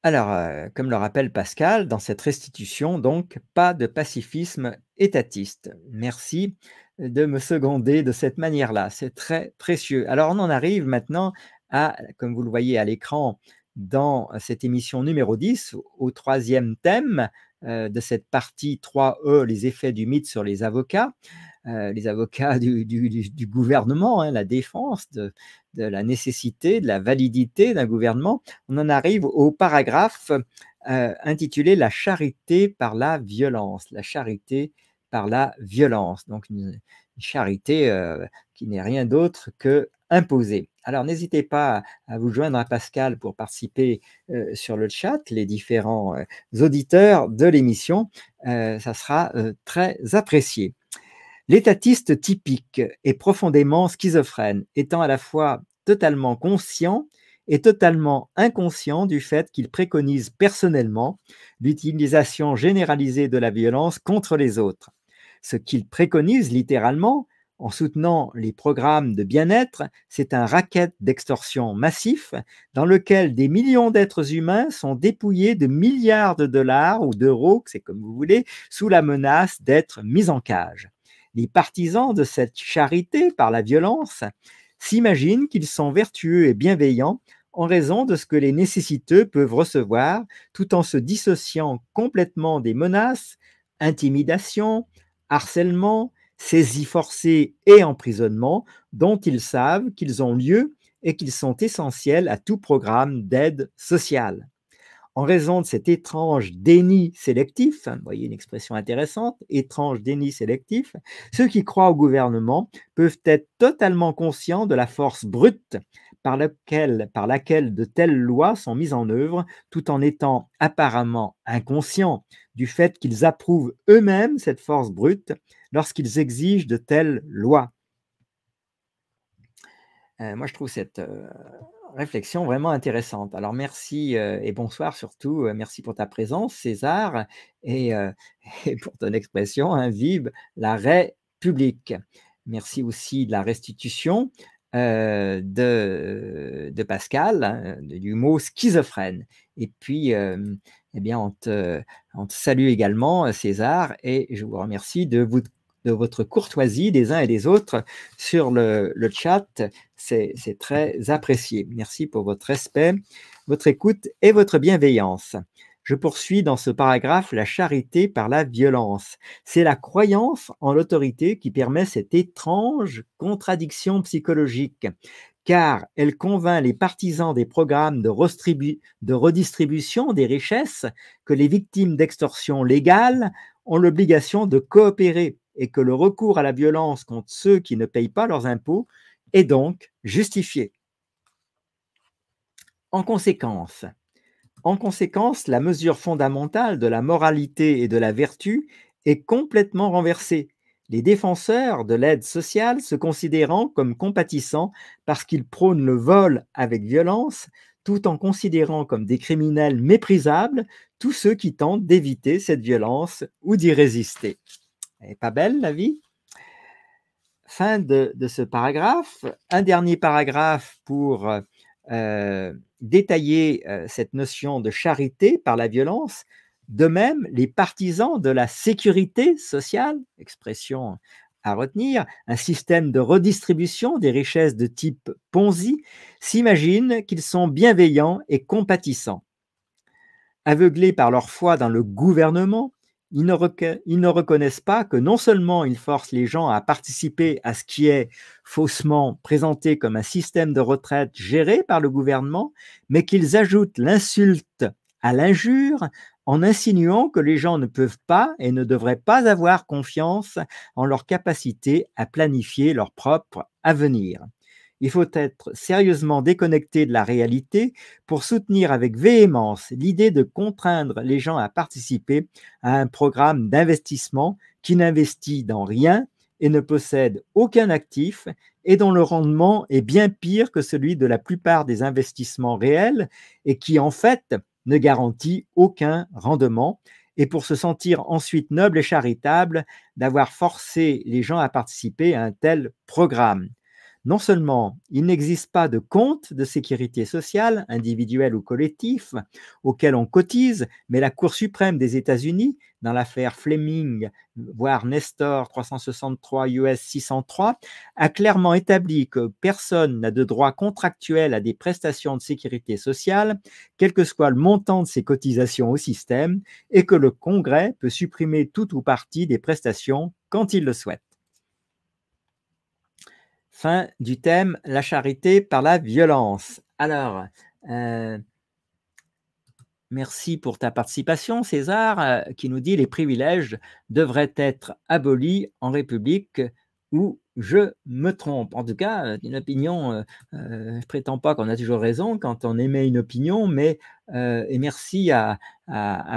Alors, comme le rappelle Pascal, dans cette restitution, donc, pas de pacifisme étatiste. Merci de me seconder de cette manière-là, c'est très précieux. Alors, on en arrive maintenant à, comme vous le voyez à l'écran, dans cette émission numéro 10, au troisième thème de cette partie 3E, les effets du mythe sur les avocats du gouvernement, la défense de la nécessité, de la validité d'un gouvernement. On en arrive au paragraphe intitulé « La charité par la violence ». La charité par la violence. Donc, une charité qui n'est rien d'autre que imposée. Alors, n'hésitez pas à vous joindre à Pascal pour participer sur le chat, les différents auditeurs de l'émission. Ça sera très apprécié. L'étatiste typique est profondément schizophrène, étant à la fois totalement conscient et totalement inconscient du fait qu'il préconise personnellement l'utilisation généralisée de la violence contre les autres. Ce qu'il préconise littéralement, en soutenant les programmes de bien-être, c'est un racket d'extorsion massif dans lequel des millions d'êtres humains sont dépouillés de milliards de dollars ou d'euros, c'est comme vous voulez, sous la menace d'être mis en cage. Les partisans de cette charité par la violence s'imaginent qu'ils sont vertueux et bienveillants en raison de ce que les nécessiteux peuvent recevoir, tout en se dissociant complètement des menaces, intimidations, harcèlement, saisies forcées et emprisonnement dont ils savent qu'ils ont lieu et qu'ils sont essentiels à tout programme d'aide sociale. En raison de cet étrange déni sélectif, vous voyez une expression intéressante, étrange déni sélectif, ceux qui croient au gouvernement peuvent être totalement conscients de la force brute par laquelle de telles lois sont mises en œuvre, tout en étant apparemment inconscients du fait qu'ils approuvent eux-mêmes cette force brute lorsqu'ils exigent de telles lois. Moi, je trouve cette réflexion vraiment intéressante. Alors, merci et bonsoir surtout. Merci pour ta présence, César, et, et pour ton expression, hein, vive la République. Merci aussi de la restitution de Pascal, hein, du mot schizophrène. Et puis, eh bien, on te salue également, César, et je vous remercie de votre courtoisie des uns et des autres sur le chat. C'est très apprécié. Merci pour votre respect, votre écoute et votre bienveillance. Je poursuis dans ce paragraphe la charité par la violence. C'est la croyance en l'autorité qui permet cette étrange contradiction psychologique, car elle convainc les partisans des programmes de redistribution des richesses que les victimes d'extorsion légale ont l'obligation de coopérer et que le recours à la violence contre ceux qui ne payent pas leurs impôts est donc justifié. En conséquence, la mesure fondamentale de la moralité et de la vertu est complètement renversée, les défenseurs de l'aide sociale se considérant comme compatissants parce qu'ils prônent le vol avec violence, tout en considérant comme des criminels méprisables tous ceux qui tentent d'éviter cette violence ou d'y résister. Elle n'est pas belle, la vie? Fin de ce paragraphe. Un dernier paragraphe pour détailler cette notion de charité par la violence. De même, les partisans de la sécurité sociale, expression à retenir, un système de redistribution des richesses de type Ponzi, s'imaginent qu'ils sont bienveillants et compatissants. Aveuglés par leur foi dans le gouvernement, ils ne reconnaissent pas que non seulement ils forcent les gens à participer à ce qui est faussement présenté comme un système de retraite géré par le gouvernement, mais qu'ils ajoutent l'insulte à l'injure en insinuant que les gens ne peuvent pas et ne devraient pas avoir confiance en leur capacité à planifier leur propre avenir. Il faut être sérieusement déconnecté de la réalité pour soutenir avec véhémence l'idée de contraindre les gens à participer à un programme d'investissement qui n'investit dans rien et ne possède aucun actif et dont le rendement est bien pire que celui de la plupart des investissements réels et qui en fait ne garantit aucun rendement, et pour se sentir ensuite noble et charitable d'avoir forcé les gens à participer à un tel programme. Non seulement il n'existe pas de compte de sécurité sociale, individuel ou collectif, auquel on cotise, mais la Cour suprême des États-Unis, dans l'affaire Fleming, voire Nestor 363 US 603, a clairement établi que personne n'a de droit contractuel à des prestations de sécurité sociale, quel que soit le montant de ses cotisations au système, et que le Congrès peut supprimer tout ou partie des prestations quand il le souhaite. Fin du thème « La charité par la violence ». Alors, merci pour ta participation, César, qui nous dit « Les privilèges devraient être abolis en République où je me trompe ». En tout cas, une opinion, je ne prétends pas qu'on a toujours raison quand on émet une opinion, mais et merci à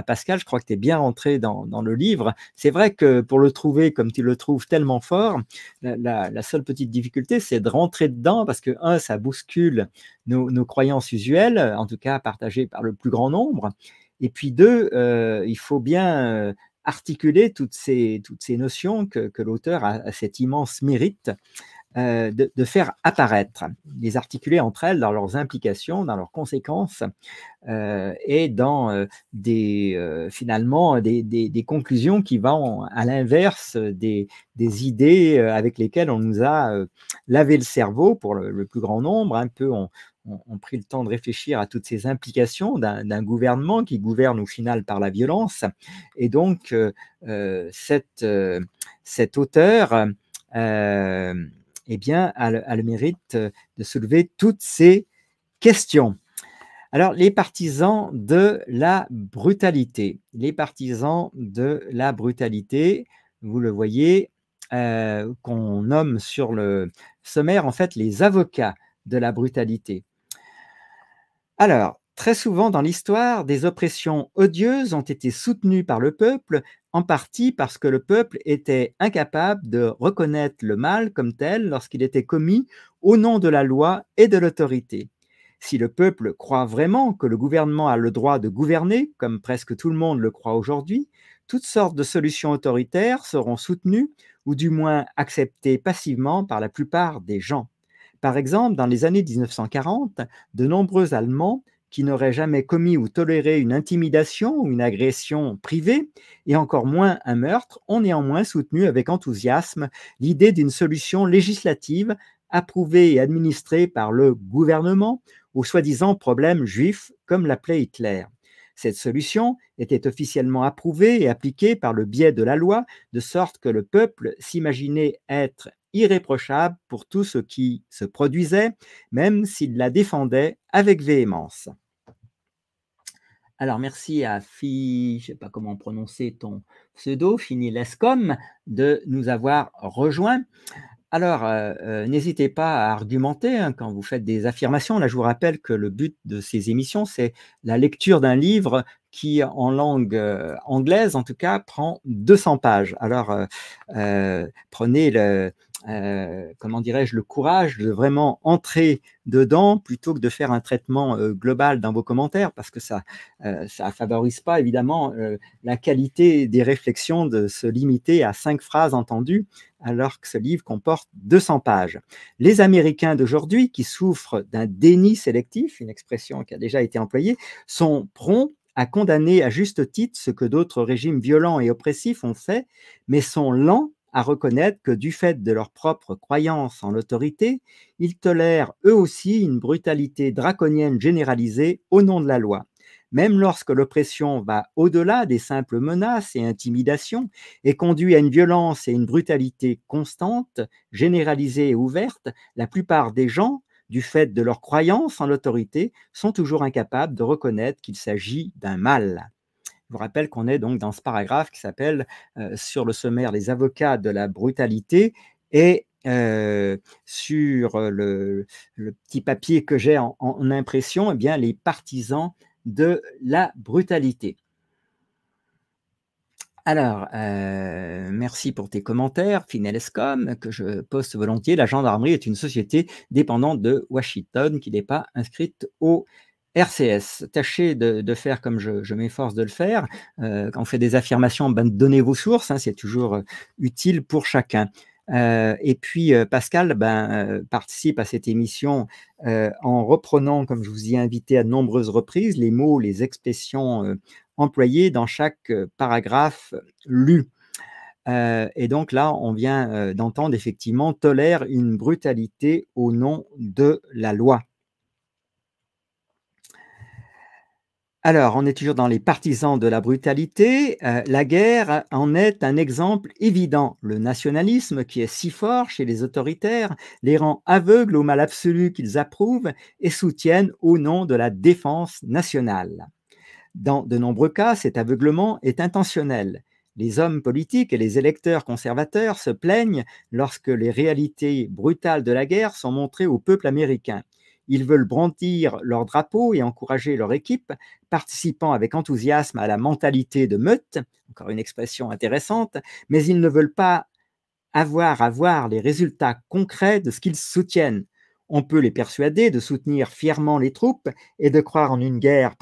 Pascal, je crois que tu es bien rentré dans le livre. C'est vrai que pour le trouver comme tu le trouves tellement fort, la seule petite difficulté, c'est de rentrer dedans parce que, un, ça bouscule nos croyances usuelles, en tout cas partagées par le plus grand nombre, et puis deux, il faut bien articuler toutes ces notions que l'auteur a cet immense mérite de faire apparaître, les articuler entre elles dans leurs implications, dans leurs conséquences, et dans finalement des conclusions qui vont à l'inverse des idées avec lesquelles on nous a lavé le cerveau pour le plus grand nombre. Un peu, on pris le temps de réfléchir à toutes ces implications d'un gouvernement qui gouverne au final par la violence. Et donc, cet auteur eh bien, a le mérite de soulever toutes ces questions. Alors, les partisans de la brutalité. Les partisans de la brutalité, vous le voyez, qu'on nomme sur le sommaire, en fait, les avocats de la brutalité. Alors, très souvent dans l'histoire, des oppressions odieuses ont été soutenues par le peuple, en partie parce que le peuple était incapable de reconnaître le mal comme tel lorsqu'il était commis au nom de la loi et de l'autorité. Si le peuple croit vraiment que le gouvernement a le droit de gouverner, comme presque tout le monde le croit aujourd'hui, toutes sortes de solutions autoritaires seront soutenues ou du moins acceptées passivement par la plupart des gens. Par exemple, dans les années 1940, de nombreux Allemands qui n'auraient jamais commis ou toléré une intimidation ou une agression privée, et encore moins un meurtre, ont néanmoins soutenu avec enthousiasme l'idée d'une solution législative approuvée et administrée par le gouvernement aux soi-disant problèmes juifs, comme l'appelait Hitler. Cette solution était officiellement approuvée et appliquée par le biais de la loi, de sorte que le peuple s'imaginait être irréprochable pour tout ce qui se produisait, même s'il la défendait avec véhémence. Alors, merci à je ne sais pas comment prononcer ton pseudo, Fini Lescom, de nous avoir rejoints. Alors, n'hésitez pas à argumenter hein, quand vous faites des affirmations. Là, je vous rappelle que le but de ces émissions, c'est la lecture d'un livre qui, en langue anglaise, en tout cas, prend 200 pages. Alors, prenez comment dirais-je, le courage de vraiment entrer dedans plutôt que de faire un traitement global dans vos commentaires, parce que ça favorise pas évidemment la qualité des réflexions de se limiter à 5 phrases entendues, alors que ce livre comporte 200 pages. Les Américains d'aujourd'hui, qui souffrent d'un déni sélectif, une expression qui a déjà été employée, sont prompts à condamner à juste titre ce que d'autres régimes violents et oppressifs ont fait, mais sont lents à reconnaître que du fait de leur propre croyance en l'autorité, ils tolèrent eux aussi une brutalité draconienne généralisée au nom de la loi. Même lorsque l'oppression va au-delà des simples menaces et intimidations et conduit à une violence et une brutalité constantes, généralisées et ouvertes, la plupart des gens, du fait de leur croyance en l'autorité, sont toujours incapables de reconnaître qu'il s'agit d'un mal. Je vous rappelle qu'on est donc dans ce paragraphe qui s'appelle sur le sommaire les avocats de la brutalité et sur le petit papier que j'ai en impression, eh bien, les partisans de la brutalité. Alors, merci pour tes commentaires, Finelescom, que je poste volontiers. La gendarmerie est une société dépendante de Washington qui n'est pas inscrite au RCS. Tâchez de faire comme je m'efforce de le faire. Quand on fait des affirmations, ben, donnez vos sources, hein, c'est toujours utile pour chacun. Et puis, Pascal participe à cette émission en reprenant, comme je vous y ai invité à de nombreuses reprises, les mots, les expressions employés dans chaque paragraphe lu. Et donc là, on vient d'entendre effectivement tolère une brutalité au nom de la loi. Alors, on est toujours dans les partisans de la brutalité. La guerre en est un exemple évident. Le nationalisme, qui est si fort chez les autoritaires, les rend aveugles au mal absolu qu'ils approuvent et soutiennent au nom de la défense nationale. Dans de nombreux cas, cet aveuglement est intentionnel. Les hommes politiques et les électeurs conservateurs se plaignent lorsque les réalités brutales de la guerre sont montrées au peuple américain. Ils veulent brandir leur drapeau et encourager leur équipe, participant avec enthousiasme à la mentalité de meute, encore une expression intéressante, mais ils ne veulent pas avoir à voir les résultats concrets de ce qu'ils soutiennent. On peut les persuader de soutenir fièrement les troupes et de croire en une guerre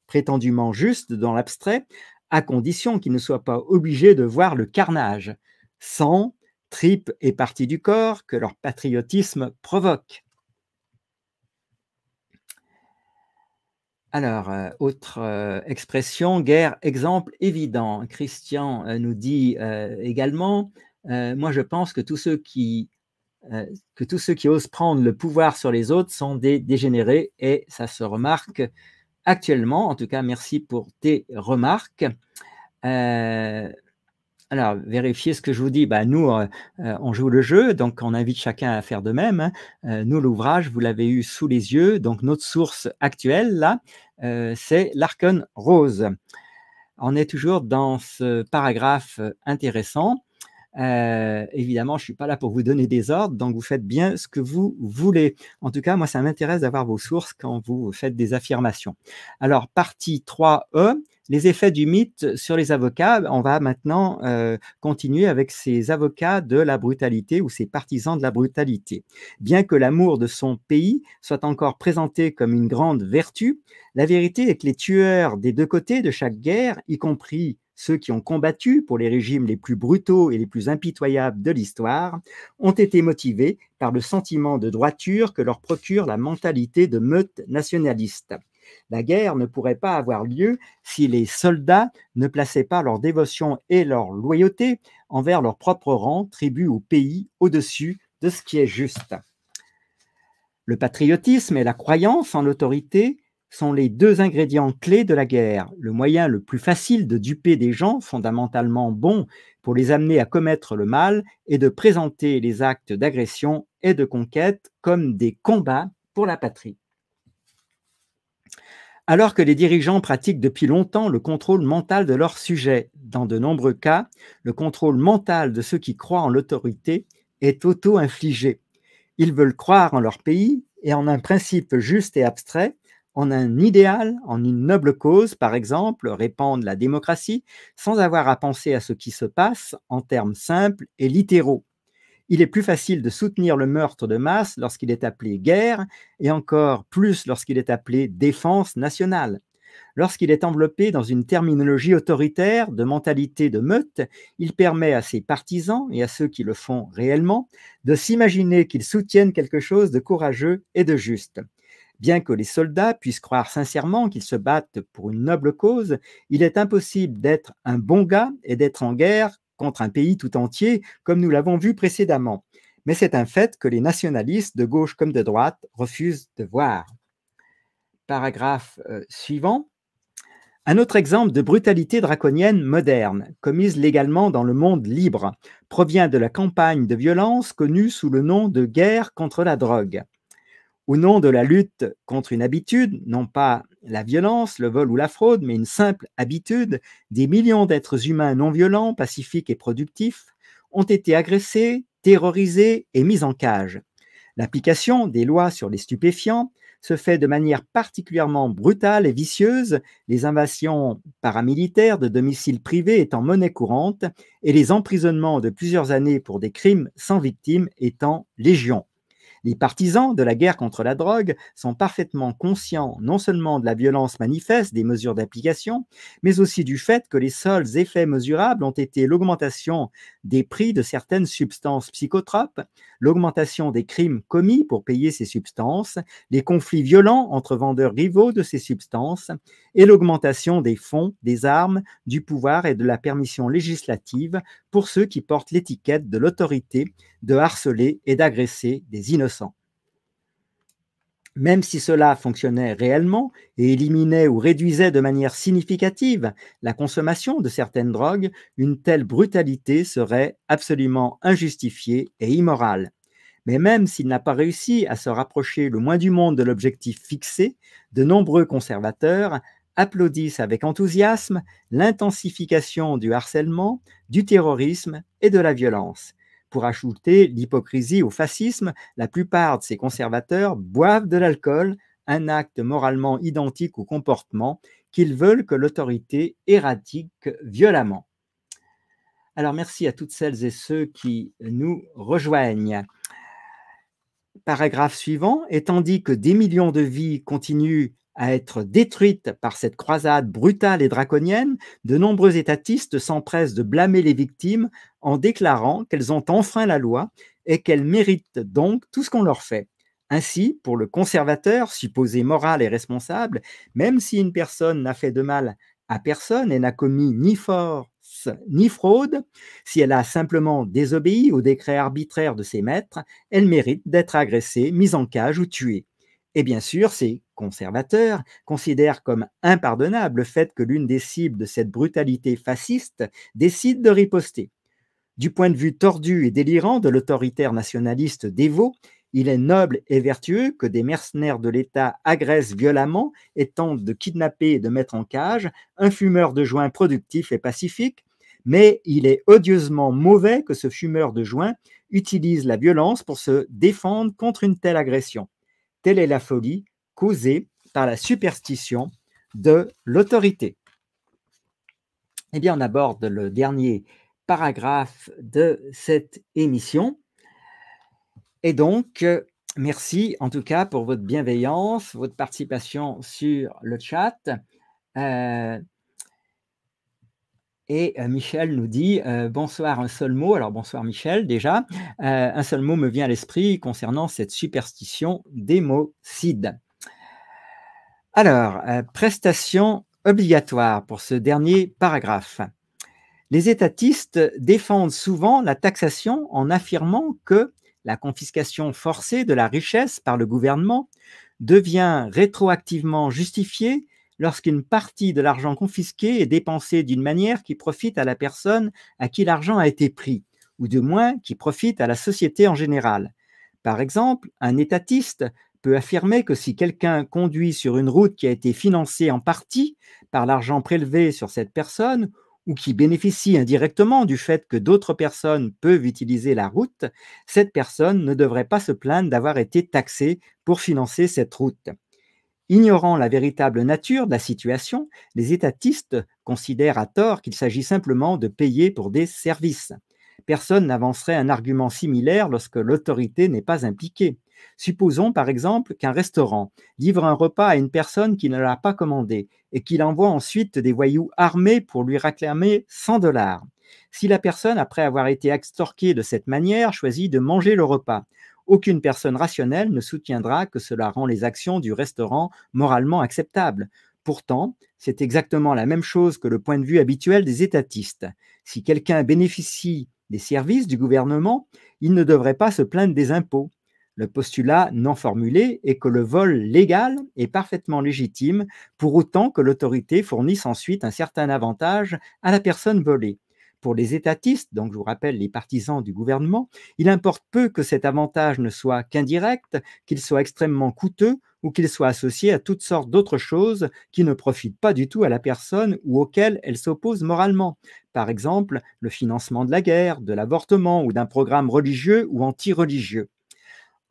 prétendument juste dans l'abstrait, à condition qu'ils ne soient pas obligés de voir le carnage, sang, tripes et parties du corps que leur patriotisme provoque. Alors, autre, expression, guerre, exemple évident. Christian, nous dit, également, «Moi je pense que tous ceux qui osent prendre le pouvoir sur les autres sont des dégénérés» et ça se remarque actuellement. En tout cas, merci pour tes remarques. Heu, alors vérifiez ce que je vous dis, bah, nous, on joue le jeu, donc on invite chacun à faire de même, hein. Nous, l'ouvrage, vous l'avez eu sous les yeux, donc notre source actuelle là, c'est l'Arconne rose. On est toujours dans ce paragraphe, intéressant. Évidemment, je ne suis pas là pour vous donner des ordres, donc vous faites bien ce que vous voulez. En tout cas, moi, ça m'intéresse d'avoir vos sources quand vous faites des affirmations. Alors, partie 3E, les effets du mythe sur les avocats. On va maintenant continuer avec ces avocats de la brutalité ou ces partisans de la brutalité. Bien que l'amour de son pays soit encore présenté comme une grande vertu, la vérité est que les tueurs des deux côtés de chaque guerre, y compris ceux qui ont combattu pour les régimes les plus brutaux et les plus impitoyables de l'histoire, ont été motivés par le sentiment de droiture que leur procure la mentalité de meute nationaliste. La guerre ne pourrait pas avoir lieu si les soldats ne plaçaient pas leur dévotion et leur loyauté envers leur propre rang, tribu ou pays au-dessus de ce qui est juste. Le patriotisme et la croyance en l'autorité sont les deux ingrédients clés de la guerre, le moyen le plus facile de duper des gens fondamentalement bons pour les amener à commettre le mal et de présenter les actes d'agression et de conquête comme des combats pour la patrie. Alors que les dirigeants pratiquent depuis longtemps le contrôle mental de leurs sujets, dans de nombreux cas, le contrôle mental de ceux qui croient en l'autorité est auto-infligé. Ils veulent croire en leur pays et en un principe juste et abstrait, en un idéal, en une noble cause, par exemple, répandre la démocratie, sans avoir à penser à ce qui se passe en termes simples et littéraux. Il est plus facile de soutenir le meurtre de masse lorsqu'il est appelé guerre, et encore plus lorsqu'il est appelé défense nationale. Lorsqu'il est enveloppé dans une terminologie autoritaire, de mentalité de meute, il permet à ses partisans et à ceux qui le font réellement de s'imaginer qu'ils soutiennent quelque chose de courageux et de juste. Bien que les soldats puissent croire sincèrement qu'ils se battent pour une noble cause, il est impossible d'être un bon gars et d'être en guerre contre un pays tout entier, comme nous l'avons vu précédemment. Mais c'est un fait que les nationalistes, de gauche comme de droite, refusent de voir. Paragraphe suivant. Un autre exemple de brutalité draconienne moderne, commise légalement dans le monde libre, provient de la campagne de violence connue sous le nom de guerre contre la drogue. Au nom de la lutte contre une habitude, non pas la violence, le vol ou la fraude, mais une simple habitude, des millions d'êtres humains non violents, pacifiques et productifs ont été agressés, terrorisés et mis en cage. L'application des lois sur les stupéfiants se fait de manière particulièrement brutale et vicieuse, les invasions paramilitaires de domiciles privés étant monnaie courante et les emprisonnements de plusieurs années pour des crimes sans victime étant légion. Les partisans de la guerre contre la drogue sont parfaitement conscients non seulement de la violence manifeste des mesures d'application, mais aussi du fait que les seuls effets mesurables ont été l'augmentation des prix de certaines substances psychotropes, l'augmentation des crimes commis pour payer ces substances, les conflits violents entre vendeurs rivaux de ces substances et l'augmentation des fonds, des armes, du pouvoir et de la permission législative pour ceux qui portent l'étiquette de l'autorité de harceler et d'agresser des innocents. Même si cela fonctionnait réellement et éliminait ou réduisait de manière significative la consommation de certaines drogues, une telle brutalité serait absolument injustifiée et immorale. Mais même s'il n'a pas réussi à se rapprocher le moins du monde de l'objectif fixé, de nombreux conservateurs applaudissent avec enthousiasme l'intensification du harcèlement, du terrorisme et de la violence. Pour ajouter l'hypocrisie au fascisme, la plupart de ces conservateurs boivent de l'alcool, un acte moralement identique au comportement qu'ils veulent que l'autorité éradique violemment. Alors merci à toutes celles et ceux qui nous rejoignent. Paragraphe suivant. Et tandis que des millions de vies continuent à être détruite par cette croisade brutale et draconienne, de nombreux étatistes s'empressent de blâmer les victimes en déclarant qu'elles ont enfreint la loi et qu'elles méritent donc tout ce qu'on leur fait. Ainsi, pour le conservateur, supposé moral et responsable, même si une personne n'a fait de mal à personne et n'a commis ni force ni fraude, si elle a simplement désobéi aux décrets arbitraires de ses maîtres, elle mérite d'être agressée, mise en cage ou tuée. Et bien sûr, ces conservateurs considèrent comme impardonnable le fait que l'une des cibles de cette brutalité fasciste décide de riposter. Du point de vue tordu et délirant de l'autoritaire nationaliste dévot, il est noble et vertueux que des mercenaires de l'État agressent violemment et tentent de kidnapper et de mettre en cage un fumeur de joint productif et pacifique, mais il est odieusement mauvais que ce fumeur de joint utilise la violence pour se défendre contre une telle agression. Telle est la folie causée par la superstition de l'autorité. Eh bien, on aborde le dernier paragraphe de cette émission. Et donc, merci en tout cas pour votre bienveillance, votre participation sur le chat. Michel nous dit bonsoir, un seul mot. Alors, bonsoir Michel, déjà. Un seul mot me vient à l'esprit concernant cette superstition d'émocide. Alors, prestation obligatoire pour ce dernier paragraphe. Les étatistes défendent souvent la taxation en affirmant que la confiscation forcée de la richesse par le gouvernement devient rétroactivement justifiée lorsqu'une partie de l'argent confisqué est dépensée d'une manière qui profite à la personne à qui l'argent a été pris, ou du moins qui profite à la société en général. Par exemple, un étatiste peut affirmer que si quelqu'un conduit sur une route qui a été financée en partie par l'argent prélevé sur cette personne, ou qui bénéficie indirectement du fait que d'autres personnes peuvent utiliser la route, cette personne ne devrait pas se plaindre d'avoir été taxée pour financer cette route. Ignorant la véritable nature de la situation, les étatistes considèrent à tort qu'il s'agit simplement de payer pour des services. Personne n'avancerait un argument similaire lorsque l'autorité n'est pas impliquée. Supposons par exemple qu'un restaurant livre un repas à une personne qui ne l'a pas commandé et qu'il envoie ensuite des voyous armés pour lui réclamer 100 $. Si la personne, après avoir été extorquée de cette manière, choisit de manger le repas, aucune personne rationnelle ne soutiendra que cela rend les actions du restaurant moralement acceptables. Pourtant, c'est exactement la même chose que le point de vue habituel des étatistes. Si quelqu'un bénéficie des services du gouvernement, il ne devrait pas se plaindre des impôts. Le postulat non formulé est que le vol légal est parfaitement légitime pour autant que l'autorité fournisse ensuite un certain avantage à la personne volée. Pour les étatistes, donc je vous rappelle les partisans du gouvernement, il importe peu que cet avantage ne soit qu'indirect, qu'il soit extrêmement coûteux ou qu'il soit associé à toutes sortes d'autres choses qui ne profitent pas du tout à la personne ou auxquelles elle s'oppose moralement. Par exemple, le financement de la guerre, de l'avortement ou d'un programme religieux ou anti-religieux.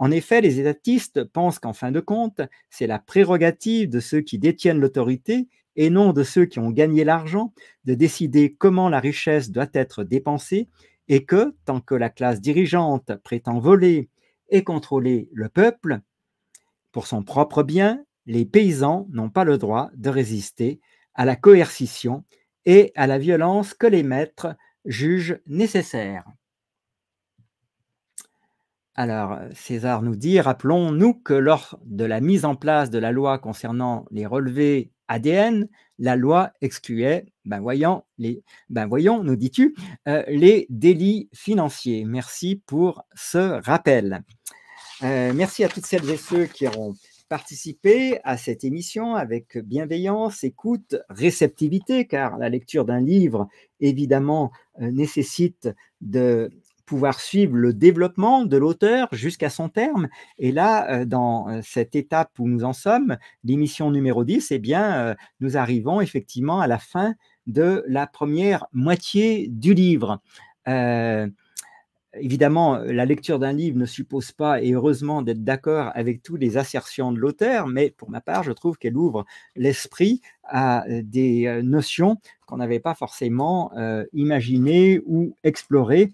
En effet, les étatistes pensent qu'en fin de compte, c'est la prérogative de ceux qui détiennent l'autorité et non de ceux qui ont gagné l'argent de décider comment la richesse doit être dépensée et que, tant que la classe dirigeante prétend voler et contrôler le peuple pour son propre bien, les paysans n'ont pas le droit de résister à la coercition et à la violence que les maîtres jugent nécessaires. Alors, César nous dit, rappelons-nous que lors de la mise en place de la loi concernant les relevés ADN, la loi excluait, voyons, nous dis-tu, les délits financiers. Merci pour ce rappel. Merci à toutes celles et ceux qui auront participé à cette émission avec bienveillance, écoute, réceptivité, car la lecture d'un livre, évidemment, nécessite de pouvoir suivre le développement de l'auteur jusqu'à son terme. Et là, dans cette étape où nous en sommes, l'émission numéro 10, eh bien, nous arrivons effectivement à la fin de la première moitié du livre. Évidemment, la lecture d'un livre ne suppose pas, et heureusement, d'être d'accord avec toutes les assertions de l'auteur, mais pour ma part, je trouve qu'elle ouvre l'esprit à des notions qu'on n'avait pas forcément imaginées ou explorées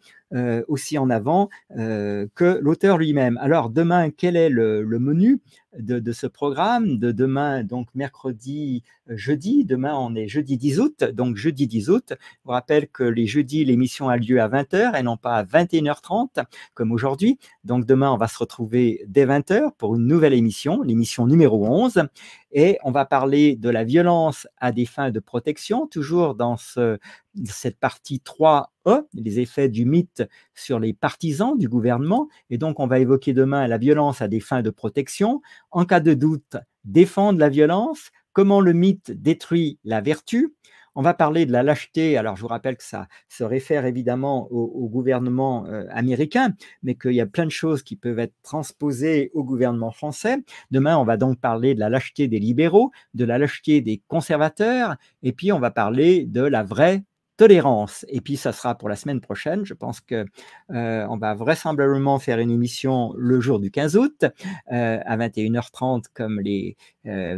aussi en avant que l'auteur lui-même. Alors demain, quel est le menu de ce programme de demain, donc mercredi, jeudi? Demain, on est jeudi 10 août, donc jeudi 10 août. Je vous rappelle que les jeudis, l'émission a lieu à 20h et non pas à 21h30 comme aujourd'hui. Donc demain, on va se retrouver dès 20h pour une nouvelle émission, l'émission numéro 11. Et on va parler de la violence à des fins de protection, toujours dans cette partie 3E, les effets du mythe sur les partisans du gouvernement. Et donc, on va évoquer demain la violence à des fins de protection. En cas de doute, défendre la violence, comment le mythe détruit la vertu. On va parler de la lâcheté. Alors, je vous rappelle que ça se réfère évidemment au gouvernement américain, mais qu'il y a plein de choses qui peuvent être transposées au gouvernement français. Demain, on va donc parler de la lâcheté des libéraux, de la lâcheté des conservateurs, et puis on va parler de la vraie tolérance. Et puis, ça sera pour la semaine prochaine. Je pense qu'on va vraisemblablement faire une émission le jour du 15 août à 21h30 comme les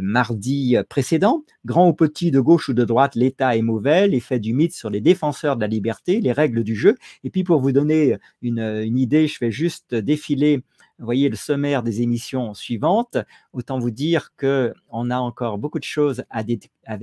mardis précédents. Grand ou petit, de gauche ou de droite, l'État est mauvais, l'effet du mythe sur les défenseurs de la liberté, les règles du jeu. Et puis, pour vous donner une idée, je fais juste défiler, vous voyez, le sommaire des émissions suivantes. Autant vous dire qu'on a encore beaucoup de choses à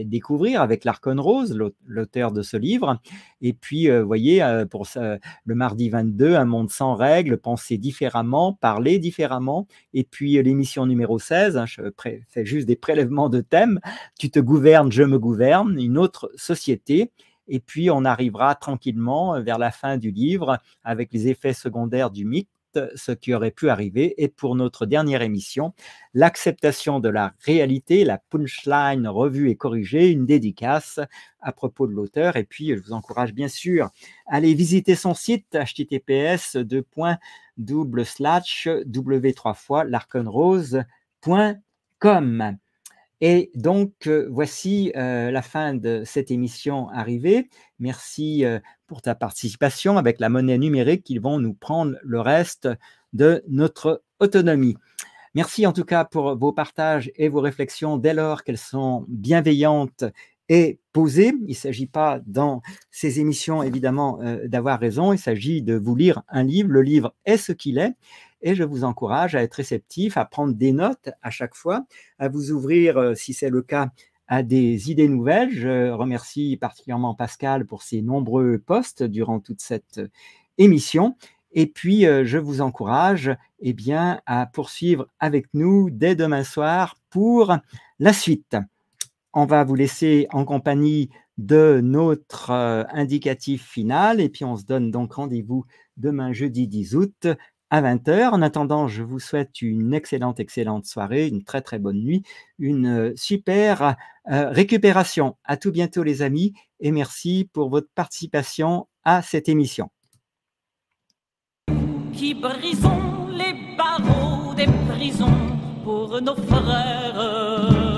découvrir avec l'Arconne Rose, l'auteur de ce livre. Et puis, vous voyez, pour le mardi 22, Un monde sans règles, penser différemment, parler différemment. Et puis, l'émission numéro 16, je fais juste des prélèvements de thèmes. Tu te gouvernes, je me gouverne, une autre société. Et puis, on arrivera tranquillement vers la fin du livre avec les effets secondaires du mythe, ce qui aurait pu arriver. Et pour notre dernière émission, l'acceptation de la réalité, la punchline revue et corrigée, une dédicace à propos de l'auteur. Et puis, je vous encourage bien sûr à aller visiter son site https://w3fois-larconrose.com. Et donc, voici la fin de cette émission arrivée. Merci pour ta participation. Avec la monnaie numérique, ils vont nous prendre le reste de notre autonomie. Merci en tout cas pour vos partages et vos réflexions dès lors qu'elles sont bienveillantes et posées. Il ne s'agit pas dans ces émissions, évidemment, d'avoir raison. Il s'agit de vous lire un livre. Le livre est ce qu'il est. Et je vous encourage à être réceptif, à prendre des notes à chaque fois, à vous ouvrir, si c'est le cas, à des idées nouvelles. Je remercie particulièrement Pascal pour ses nombreux posts durant toute cette émission. Et puis, je vous encourage à poursuivre avec nous dès demain soir pour la suite. On va vous laisser en compagnie de notre indicatif final. Et puis, on se donne donc rendez-vous demain, jeudi 10 août, à 20h. En attendant, je vous souhaite une excellente soirée, une très très bonne nuit, une super récupération. À tout bientôt les amis et merci pour votre participation à cette émission. Qui brisons les barreaux des prisons pour nos frères.